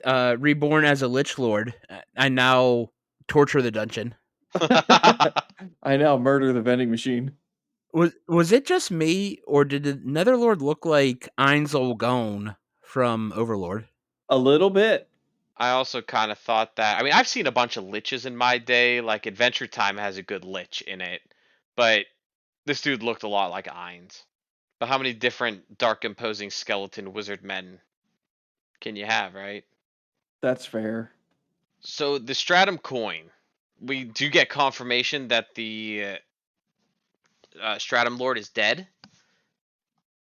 Reborn as a Lich Lord. I now torture the dungeon. I now murder the vending machine. Was it just me, or did the Netherlord look like Ainzel Gone from Overlord? A little bit. I also kind of thought that. I mean, I've seen a bunch of liches in my day. Like Adventure Time has a good lich in it, but this dude looked a lot like Ainz. But how many different dark imposing skeleton wizard men can you have, right? That's fair. So the stratum coin, we do get confirmation that the stratum lord is dead,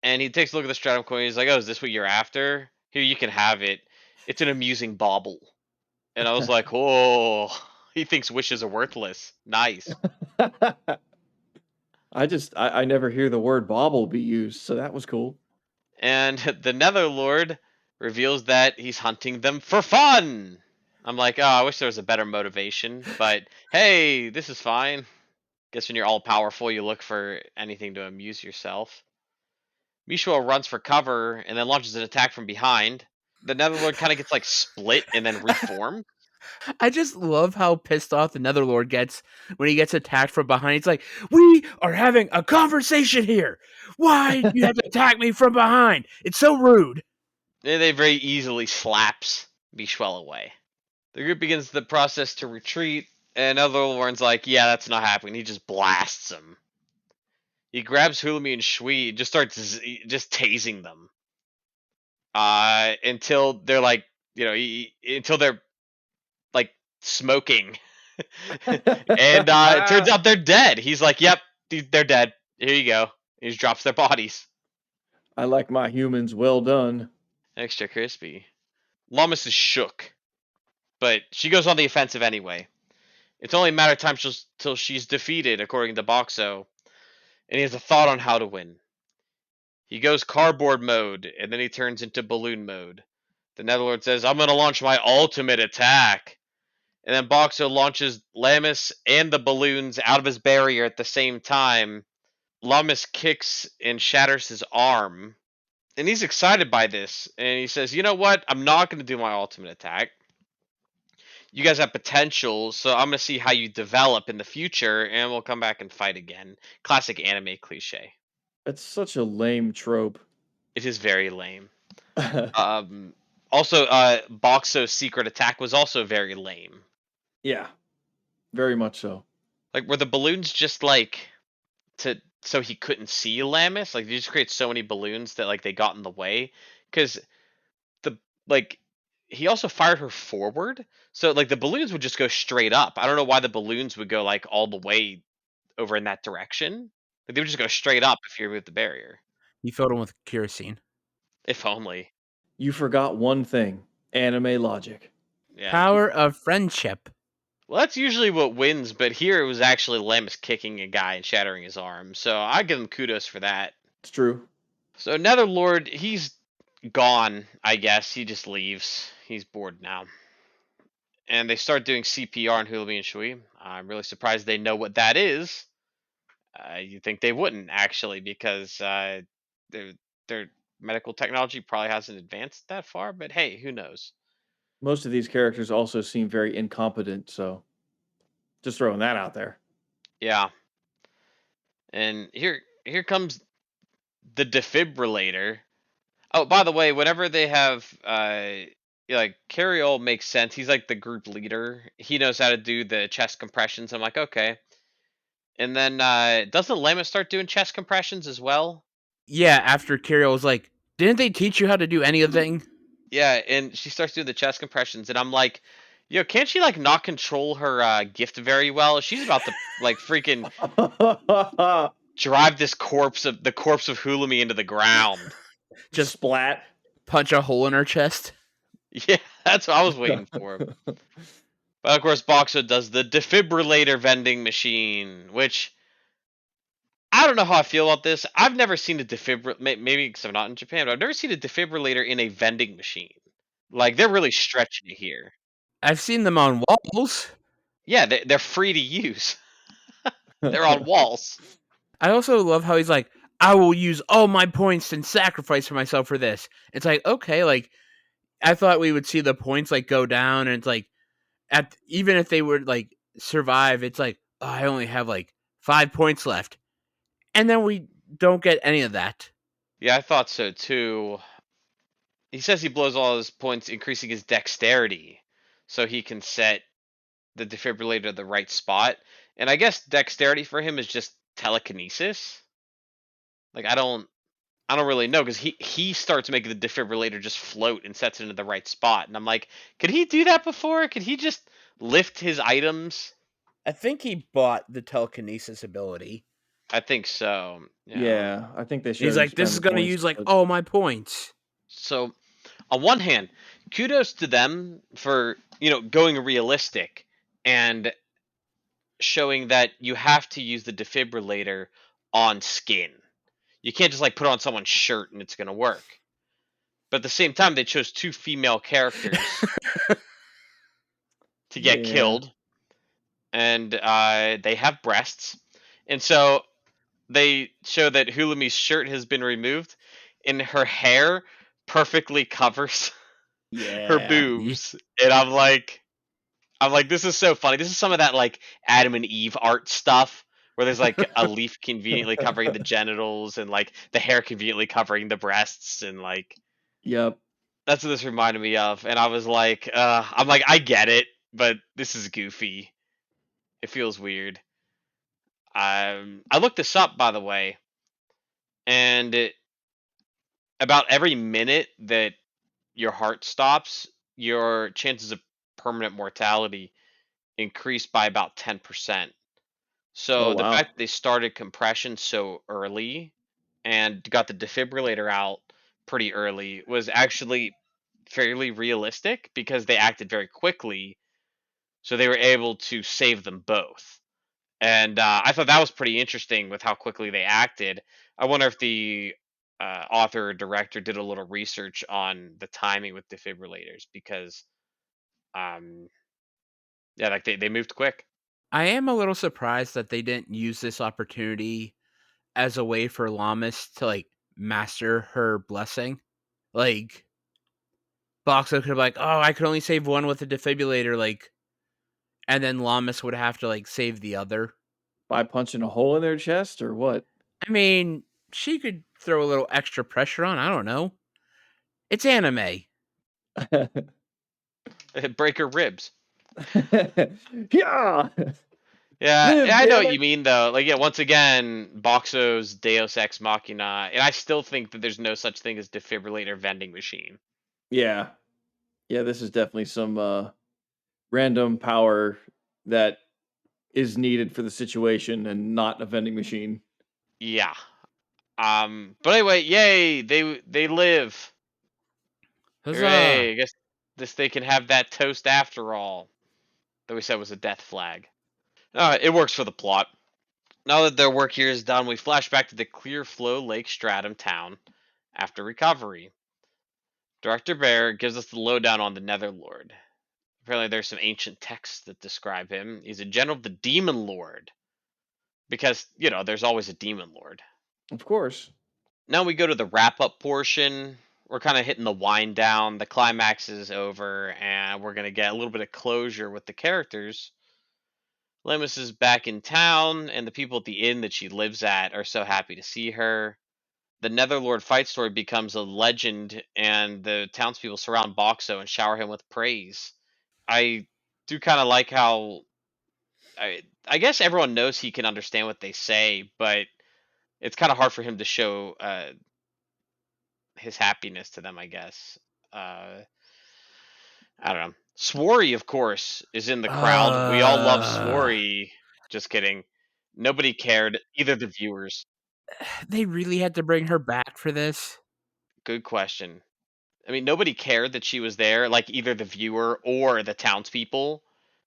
and he takes a look at the stratum coin. He's like, "Oh, is this what you're after? Here, you can have it. It's an amusing bauble." And I was like, "Oh, he thinks wishes are worthless. Nice." I never hear the word bauble be used, so that was cool. And the Netherlord reveals that he's hunting them for fun. I'm like, oh, I wish there was a better motivation, but hey, this is fine. Guess when you're all powerful, you look for anything to amuse yourself. Mishua runs for cover and then launches an attack from behind. The Netherlord kind of gets like split and then reformed. I just love how pissed off the Netherlord gets when he gets attacked from behind. He's like, "We are having a conversation here. Why do you have to attack me from behind? It's so rude." And they very easily slaps Mishwell away. The group begins the process to retreat, and Netherlord's like, yeah, that's not happening. He just blasts him. He grabs Hulumi and Shui and just starts just tasing them. Until they're like, until they're like smoking. And it turns out they're dead. He's like, yep, they're dead. Here you go. He just drops their bodies. I like my humans well done. Extra crispy. Lamas is shook, but she goes on the offensive anyway. It's only a matter of time till she's defeated, according to Boxo, and he has a thought on how to win. He goes cardboard mode, and then he turns into balloon mode. The Netherlord says, I'm going to launch my ultimate attack. And then Boxer launches Lamus and the balloons out of his barrier at the same time. Lamus kicks and shatters his arm. And he's excited by this. And he says, you know what? I'm not going to do my ultimate attack. You guys have potential, so I'm going to see how you develop in the future, and we'll come back and fight again. Classic anime cliche. That's such a lame trope. It is very lame. Also, Boxo's secret attack was also very lame. Yeah, very much so. Like, were the balloons just like so he couldn't see Lamus? Like, they just create so many balloons that like they got in the way? Because the like he also fired her forward, so like the balloons would just go straight up. I don't know why the balloons would go like all the way over in that direction. Like, they would just go straight up if you remove the barrier. He filled him with kerosene. If only. You forgot one thing: anime logic. Yeah. Power of friendship. Well, that's usually what wins, but here it was actually Lamus kicking a guy and shattering his arm, so I give him kudos for that. It's true. So Netherlord, he's gone, I guess. He just leaves. He's bored now. And they start doing CPR on Hulumi and Shui. I'm really surprised they know what that is. You'd think they wouldn't, actually, because their medical technology probably hasn't advanced that far, but hey, who knows? Most of these characters also seem very incompetent, so just throwing that out there. Yeah. And here comes the defibrillator. Oh, by the way, whenever they have like Carriol makes sense. He's like the group leader. He knows how to do the chest compressions. I'm like, okay. And then doesn't Lama start doing chest compressions as well? Yeah, after Kirill was like, "Didn't they teach you how to do anything?" Yeah, and she starts doing the chest compressions, and I'm like, yo, can't she like not control her gift very well? She's about to like freaking drive the corpse of Hulumi into the ground. Just Splat. punch a hole in her chest. Yeah, that's what I was waiting for. But of course, Boxer does the defibrillator vending machine, which I don't know how I feel about this. I've never seen a defibrillator, maybe because I'm not in Japan, but I've never seen a defibrillator in a vending machine. Like, they're really stretching it here. I've seen them on walls. Yeah, they're free to use. They're on walls. I also love how he's like, "I will use all my points and sacrifice for myself for this." It's like, okay, like I thought we would see the points like go down, and it's like even if they would like survive, it's like, oh, I only have like 5 points left, and then we don't get any of that. Yeah, I thought so too. He says he blows all his points, increasing his dexterity, so he can set the defibrillator to the right spot. And I guess dexterity for him is just telekinesis. Like, I don't. I don't really know because he starts making the defibrillator just float and sets it into the right spot, and I'm like, could he do that before? Could he just lift his items? I think he bought the telekinesis ability. I think so. Yeah. Yeah, I think they He's showed him like, this spend is the going to points, use like but all my points. So on one hand, kudos to them for going realistic and showing that you have to use the defibrillator on skin. You can't just like put on someone's shirt and it's gonna work. But at the same time, they chose two female characters to get yeah, killed, and they have breasts, and so they show that Hulumi's shirt has been removed, and her hair perfectly covers her yeah, boobs, and I'm like, this is so funny. This is some of that like Adam and Eve art stuff where there's like a leaf conveniently covering the genitals and like the hair conveniently covering the breasts and like yep. that's what this reminded me of. And I was like, I'm like, I get it, but this is goofy. It feels weird. I looked this up by the way, and about every minute that your heart stops, your chances of permanent mortality increase by about 10%. Oh So the wow. fact that they started compression so early and got the defibrillator out pretty early was actually fairly realistic because they acted very quickly, so they were able to save them both. And I thought that was pretty interesting with how quickly they acted. I wonder if the author or director did a little research on the timing with defibrillators because, um, yeah, like they moved quick. I am a little surprised that they didn't use this opportunity as a way for Lamas to like master her blessing. Like Boxo could have like, oh, I could only save one with a defibrillator, like, and then Lamas would have to like save the other. By punching a hole in their chest or what? I mean, she could throw a little extra pressure on. I don't know. It's anime. Break her ribs. Yeah, Yeah, live, I know damn what it. you mean though. Like, yeah, once again, Boxo's Deus Ex Machina, and I still think that there's no such thing as defibrillator vending machine. Yeah, yeah. This is definitely some random power that is needed for the situation and not a vending machine. Yeah. But anyway, yay, they live. Huzzah! Hooray! I guess they can have that toast after all. That we said was a death flag. It works for the plot. Now that their work here is done, we flash back to the Clearflow Lake Stratum town after recovery. Director Bear gives us the lowdown on the Netherlord. Apparently, there's some ancient texts that describe him. He's a general of the Demon Lord. Because, there's always a Demon Lord. Of course. Now we go to the wrap up portion. We're kind of hitting the wind down. The climax is over, and we're going to get a little bit of closure with the characters. Lemus is back in town, and the people at the inn that she lives at are so happy to see her. The Netherlord fight story becomes a legend, and the townspeople surround Boxo and shower him with praise. I do kind of like how I guess everyone knows he can understand what they say, but it's kind of hard for him to show his happiness to them. I guess. Uh, I don't know. Sworry, of course, is in the crowd. We all love Uh, Sworry. Just kidding. Nobody cared. Either the viewers. they really had to bring her back for this. Good question. I mean, nobody cared that she was there. Like either the viewer or the townspeople.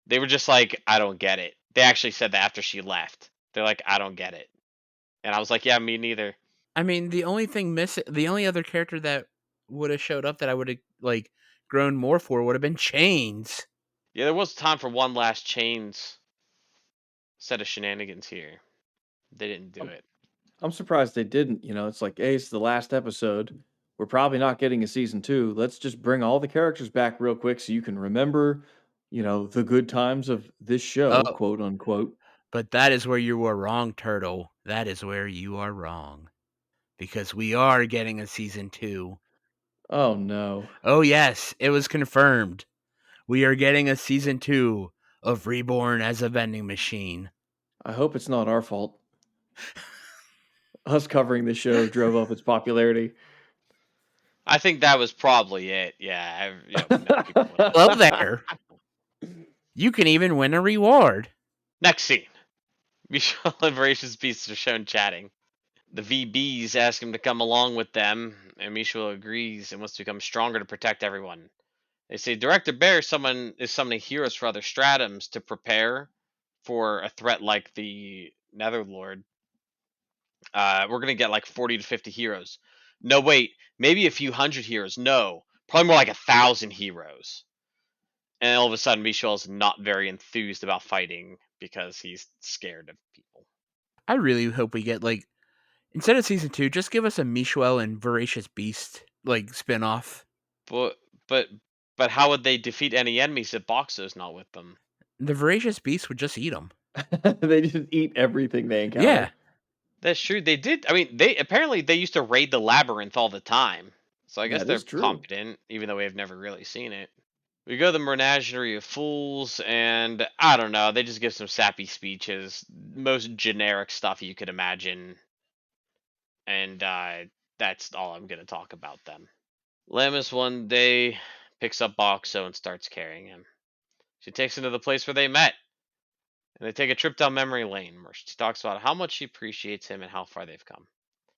They were just like, I don't get it. They actually said that after she left. They're like, I don't get it. And I was like, yeah, me neither. I mean, the only thing missing, the only other character that would have showed up that I would have like grown more for would have been Chains. Yeah, there was time for one last chains set of shenanigans here. They didn't do I'm, it. I'm surprised they didn't. It's like, hey, it's the last episode. We're probably not getting a season two. Let's just bring all the characters back real quick so you can remember, the good times of this show, Oh, quote unquote. but that is where you were wrong, Turtle. That is where you are wrong. Because we are getting a season 2. Oh no. Oh, yes, it was confirmed. We are getting a season 2 of Reborn as a vending machine. I hope it's not our fault. Us covering the show drove up its popularity. I think that was probably it. Yeah, no people would have. Hello there. You can even win a reward. Next scene. Michelle and Voracious Beasts are shown chatting. The VBs ask him to come along with them, and Michelle agrees and wants to become stronger to protect everyone. They say Director Bear is summoning heroes for other stratums to prepare for a threat like the Netherlord. We're gonna get like 40 to 50 heroes. No, wait, maybe a few hundred heroes. No, probably more like 1,000 heroes. And all of a sudden, Michel's not very enthused about fighting because he's scared of people. I really hope we get like instead of season 2, just give us a Michelle and Voracious Beast like spin-off. But but but how would they defeat any enemies if Boxo's not with them? The Voracious Beast would just eat them. They just eat everything they encounter. Yeah. That's true. They did. I mean, they used to raid the labyrinth all the time. So I guess That they're is true. competent, even though we have never really seen it. We go to the Menagerie of Fools, and I don't know. They just give some sappy speeches, most generic stuff you could imagine, and that's all I'm gonna talk about them. Lamus one day picks up Boxo and starts carrying him. She takes him to the place where they met, and they take a trip down memory lane where she talks about how much she appreciates him and how far they've come.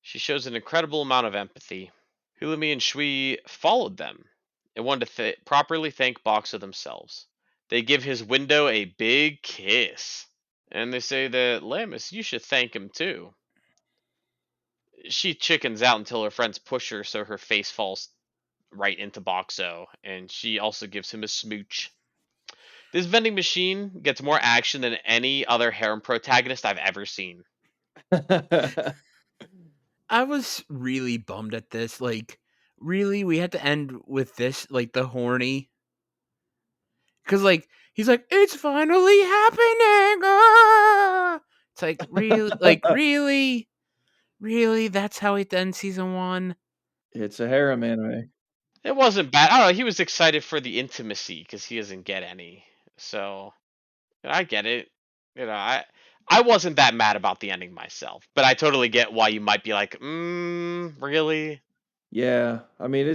She shows an incredible amount of empathy. Hulumi and Shui followed them and wanted to properly thank Boxer themselves. They give his window a big kiss, and they say that Lamus, you should thank him too. She chickens out until her friends push her so her face falls right into Boxo, and she also gives him a smooch. This vending machine gets more action than any other harem protagonist I've ever seen. I was really bummed at this. Like, really, we had to end with this, like the horny. Because, like, he's like, it's finally happening. Ah! It's like, really? That's how it ends season 1? It's a harem anime. It wasn't bad. I don't know. He was excited for the intimacy because he doesn't get any. So I get it. I wasn't that mad about the ending myself, but I totally get why you might be like, really? Yeah, I mean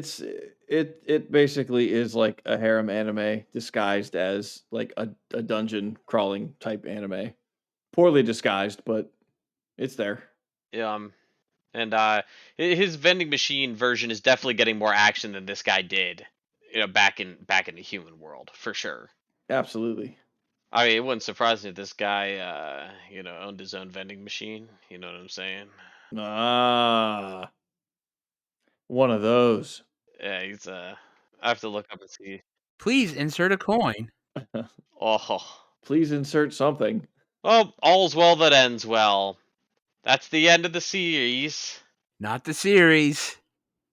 it basically is like a harem anime disguised as like a dungeon crawling type anime. Poorly disguised, but it's there. And his vending machine version is definitely getting more action than this guy did. Back in the human world for sure. Absolutely. I mean, it wouldn't surprise me if this guy, owned his own vending machine. You know what I'm saying? Ah, one of those. Yeah, he's I have to look up and see. Please insert a coin. Oh, Please insert something. well, all's well that ends well. That's the end of the series. Not the series.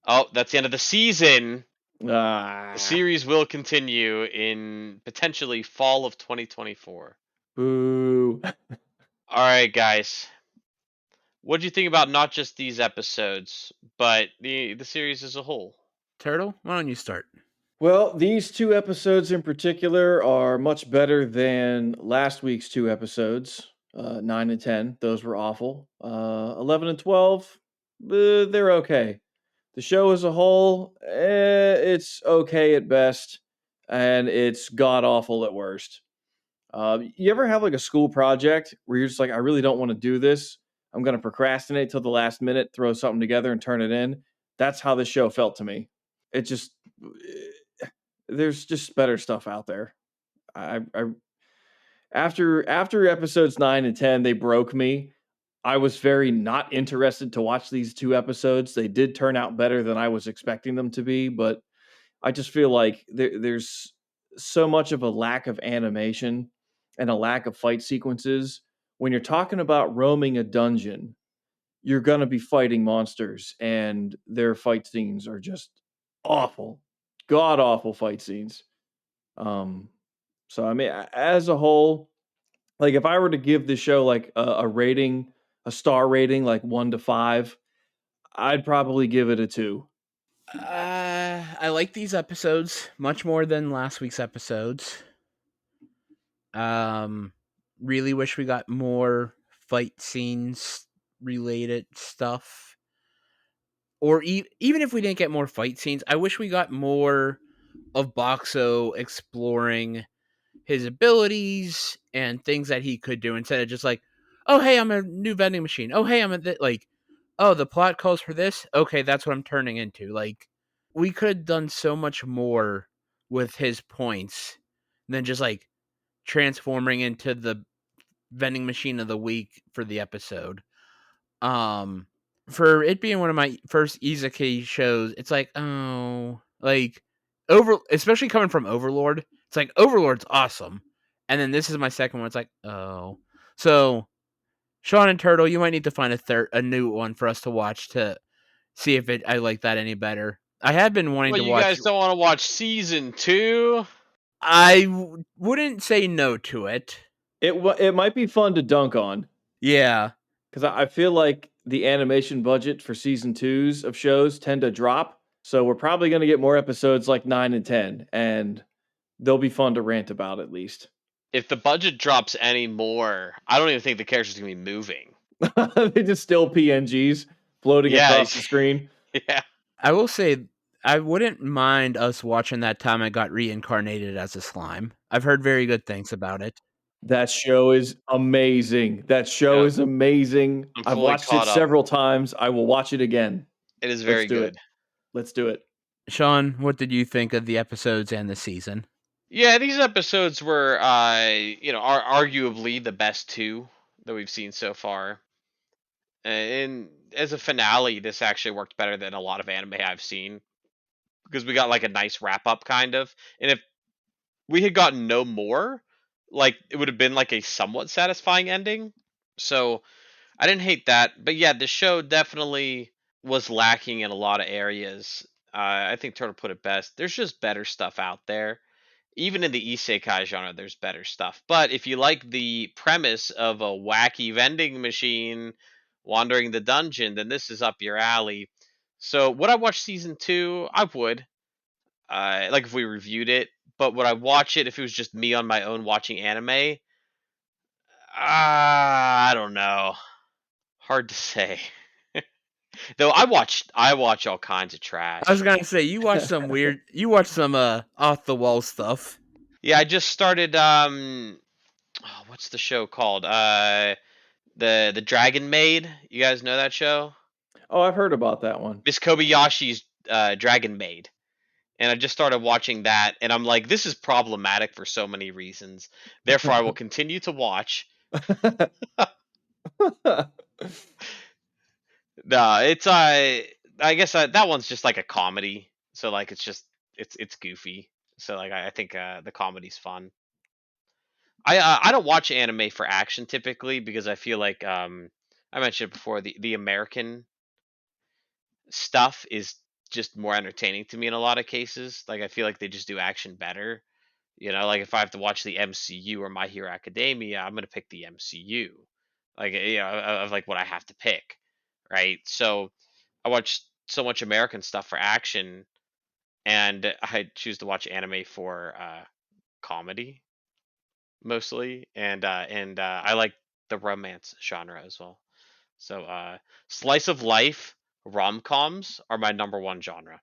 Oh, that's the end of the season. Ah, The series will continue in potentially fall of 2024. boo. All right, guys. What do you think about not just these episodes, but the series as a whole? Turtle, why don't you start? Well, these two episodes in particular are much better than last week's two episodes. 9 and 10, those were awful. 11 and 12, they're okay. The show as a whole, it's okay at best, and it's god awful at worst. You ever have like a school project where you're just like, I really don't want to do this. I'm going to procrastinate till the last minute, throw something together, and turn it in. That's how this show felt to me. It just, there's just better stuff out there. I after episodes 9 and 10, they broke me. I was very not interested to watch these two episodes. They did turn out better than I was expecting them to be, but I just feel like there's so much of a lack of animation and a lack of fight sequences. When you're talking about roaming a dungeon, you're going to be fighting monsters, and their fight scenes are just awful, god awful fight scenes. Um, so I mean, as a whole, like if I were to give the show like a rating, a star rating, like 1 to 5, I'd probably give it a 2. I like these episodes much more than last week's episodes. Um, really wish we got more fight scenes related stuff, or even if we didn't get more fight scenes, I wish we got more of Boxo exploring his abilities and things that he could do instead of just like, oh hey, I'm a new vending machine. Oh hey, I'm like, oh the plot calls for this. Okay, that's what I'm turning into. Like, we could have done so much more with his points than just like transforming into the vending machine of the week for the episode. For it being one of my first isekai shows, it's like, oh, like especially coming from Overlord, it's like Overlord's awesome, and then this is my second one. It's like, oh, so Sean and Turtle, you might need to find a new one for us to watch to see if I like that any better. I have been wanting Well, to you watch. guys don't want to watch season 2? Wouldn't say no to it. It might be fun to dunk on. Yeah. Because I feel like the animation budget for season 2s of shows tend to drop. So we're probably going to get more episodes like 9 and 10. And they'll be fun to rant about at least. If the budget drops any more, I don't even think the character's going to be moving. They just still PNGs floating Yeah, across the screen. yeah. I will say I wouldn't mind us watching that time I got reincarnated as a slime. I've heard very good things about it. That show is amazing. That show Yeah. is amazing. I'm I've fully watched it caught up. several times. I will watch it again. It is Let's very do good. it. Let's do it. Sean, what did you think of the episodes and the season? Yeah, these episodes were, are arguably the best 2 that we've seen so far. And as a finale, this actually worked better than a lot of anime I've seen because we got like a nice wrap up kind of. And if we had gotten no more, like it would have been like a somewhat satisfying ending. So I didn't hate that, but yeah, the show definitely was lacking in a lot of areas. I think Turtle put it best. There's just better stuff out there. Even in the isekai genre, there's better stuff. But if you like the premise of a wacky vending machine wandering the dungeon, then this is up your alley. So would I watch season 2? I would. Like if we reviewed it. But would I watch it if it was just me on my own watching anime? I don't know. Hard to say. Though I watch all kinds of I was trash. gonna say you watched some off the wall stuff. Yeah, I just started what's the show called? The Dragon Maid. You guys know that show? Oh, I've heard about that one. Miss Kobayashi's Dragon Maid. And I just started watching that and I'm like, this is problematic for so many reasons. Therefore I will continue to watch. No, it's I guess that one's just like a comedy. So like it's goofy. So like I think the comedy's fun. I don't watch anime for action typically because I feel like I mentioned it before the American stuff is just more entertaining to me in a lot of cases. Like I feel like they just do action better. You know, like if I have to watch the MCU or My Hero Academia, I'm gonna pick the MCU. Like of like what I have to pick, right? So I watch so much American stuff for action, and I choose to watch anime for comedy mostly, and I like the romance genre as well. So slice of life rom coms are my number one genre,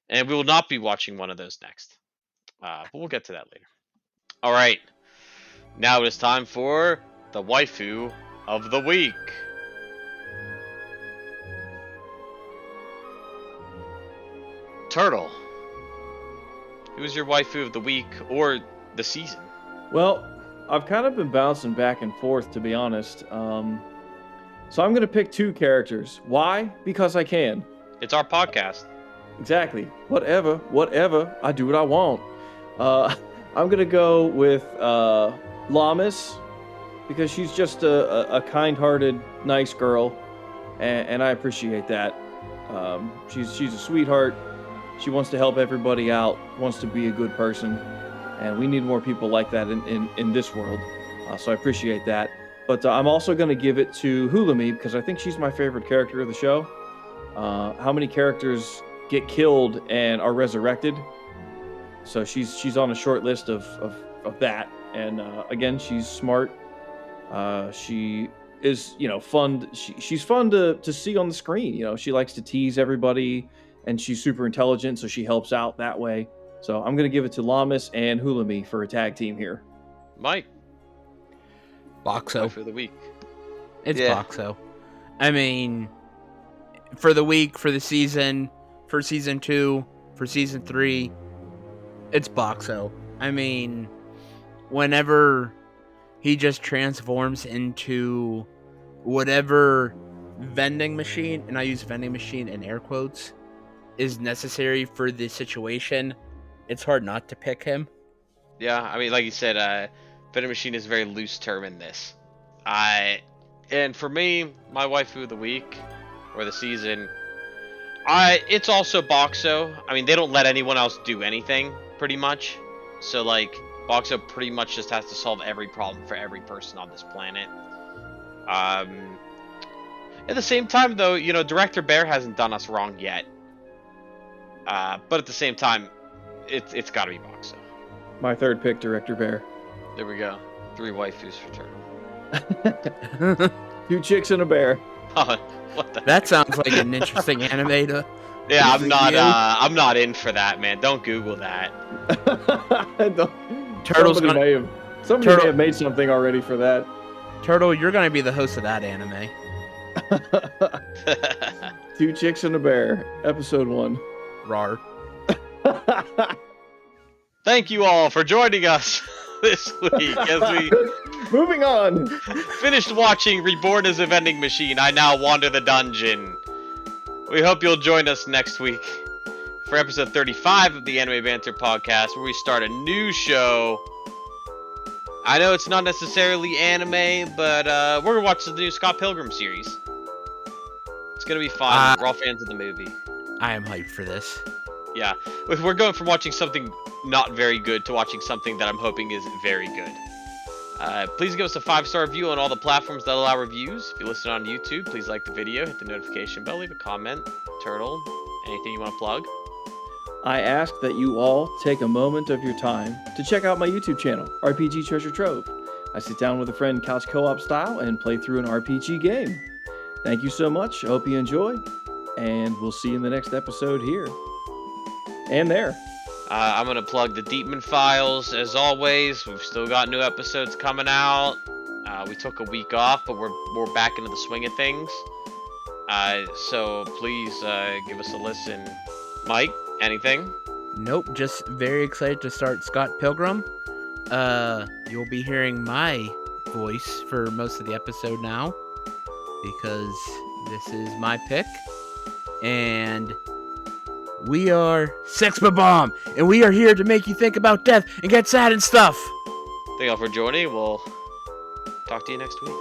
and we will not be watching one of those next. But we'll get to that later. All right, now it is time for the waifu of the week. Turtle, who is your waifu of the week or the season? Well, I've kind of been bouncing back and forth, to be honest. So I'm going to pick 2 characters. Why? Because I can. It's our podcast. Exactly. Whatever. I do what I want. I'm going to go with Lamas because she's just a kind-hearted, nice girl, and I appreciate that. She's a sweetheart. She wants to help everybody out, wants to be a good person, and we need more people like that in this world. So I appreciate that. But I'm also going to give it to Hulami because I think she's my favorite character of the show. How many characters get killed and are resurrected? So she's on a short list of that. And again, she's smart. She is, fun. She's fun to see on the screen. She likes to tease everybody, and she's super intelligent, so she helps out that way. So I'm gonna give it to Lamas and Hulami for a tag team here. Mike, Boxo. for the week. It's Yeah. Boxo. I mean, for the week, for the season, for season 2, for season 3, it's Boxo. I mean, whenever he just transforms into whatever vending machine, and I use vending machine in air quotes, is necessary for the situation, it's hard not to pick him. Yeah, I mean, like you said, vending machine is a very loose term in this. And for me, my waifu of the week or the season, it's also Boxo. I mean, they don't let anyone else do anything, pretty much. So, like, Boxo pretty much just has to solve every problem for every person on this planet. At the same time, though, Director Bear hasn't done us wrong yet. But at the same time, it's got to be Boxo. My third pick, Director Bear. There we go. 3 waifus for Turtle. 2 chicks and a bear. Oh, what the? That sounds like an interesting anime to. Yeah, I'm not in for that, man. Don't Google that. Turtle's somebody may have made something already for that. Turtle, you're gonna be the host of that anime. 2 chicks and a bear, episode 1. Rar. Thank you all for joining us this week as we moving on. Finished watching Reborn as a Vending Machine. I now wander the dungeon. We hope you'll join us next week for episode 35 of the Anime Banter podcast, where we start a new show. I know it's not necessarily anime, but we're gonna watch the new Scott Pilgrim series. It's gonna be fun. We're all fans of the movie. I am hyped for this. Yeah, we're going from watching something not very good to watching something that I'm hoping is very good. Please give us a 5-star review on all the platforms that allow reviews. If you listen on YouTube, please like the video, hit the notification bell, leave a comment. Turtle, anything you want to plug? I ask that you all take a moment of your time to check out my YouTube channel, RPG Treasure Trove. I sit down with a friend couch co-op style and play through an RPG game. Thank you so much. I hope you enjoy, and we'll see you in the next episode here and there. I'm going to plug the Deepman Files, as always. We've still got new episodes coming out. We took a week off, but we're back into the swing of things. So please give us a listen. Mike, anything? Nope, just very excited to start Scott Pilgrim. You'll be hearing my voice for most of the episode now, because this is my pick. And we are Sex Bomb, and we are here to make you think about death and get sad and stuff. Thank y'all for joining. We'll talk to you next week.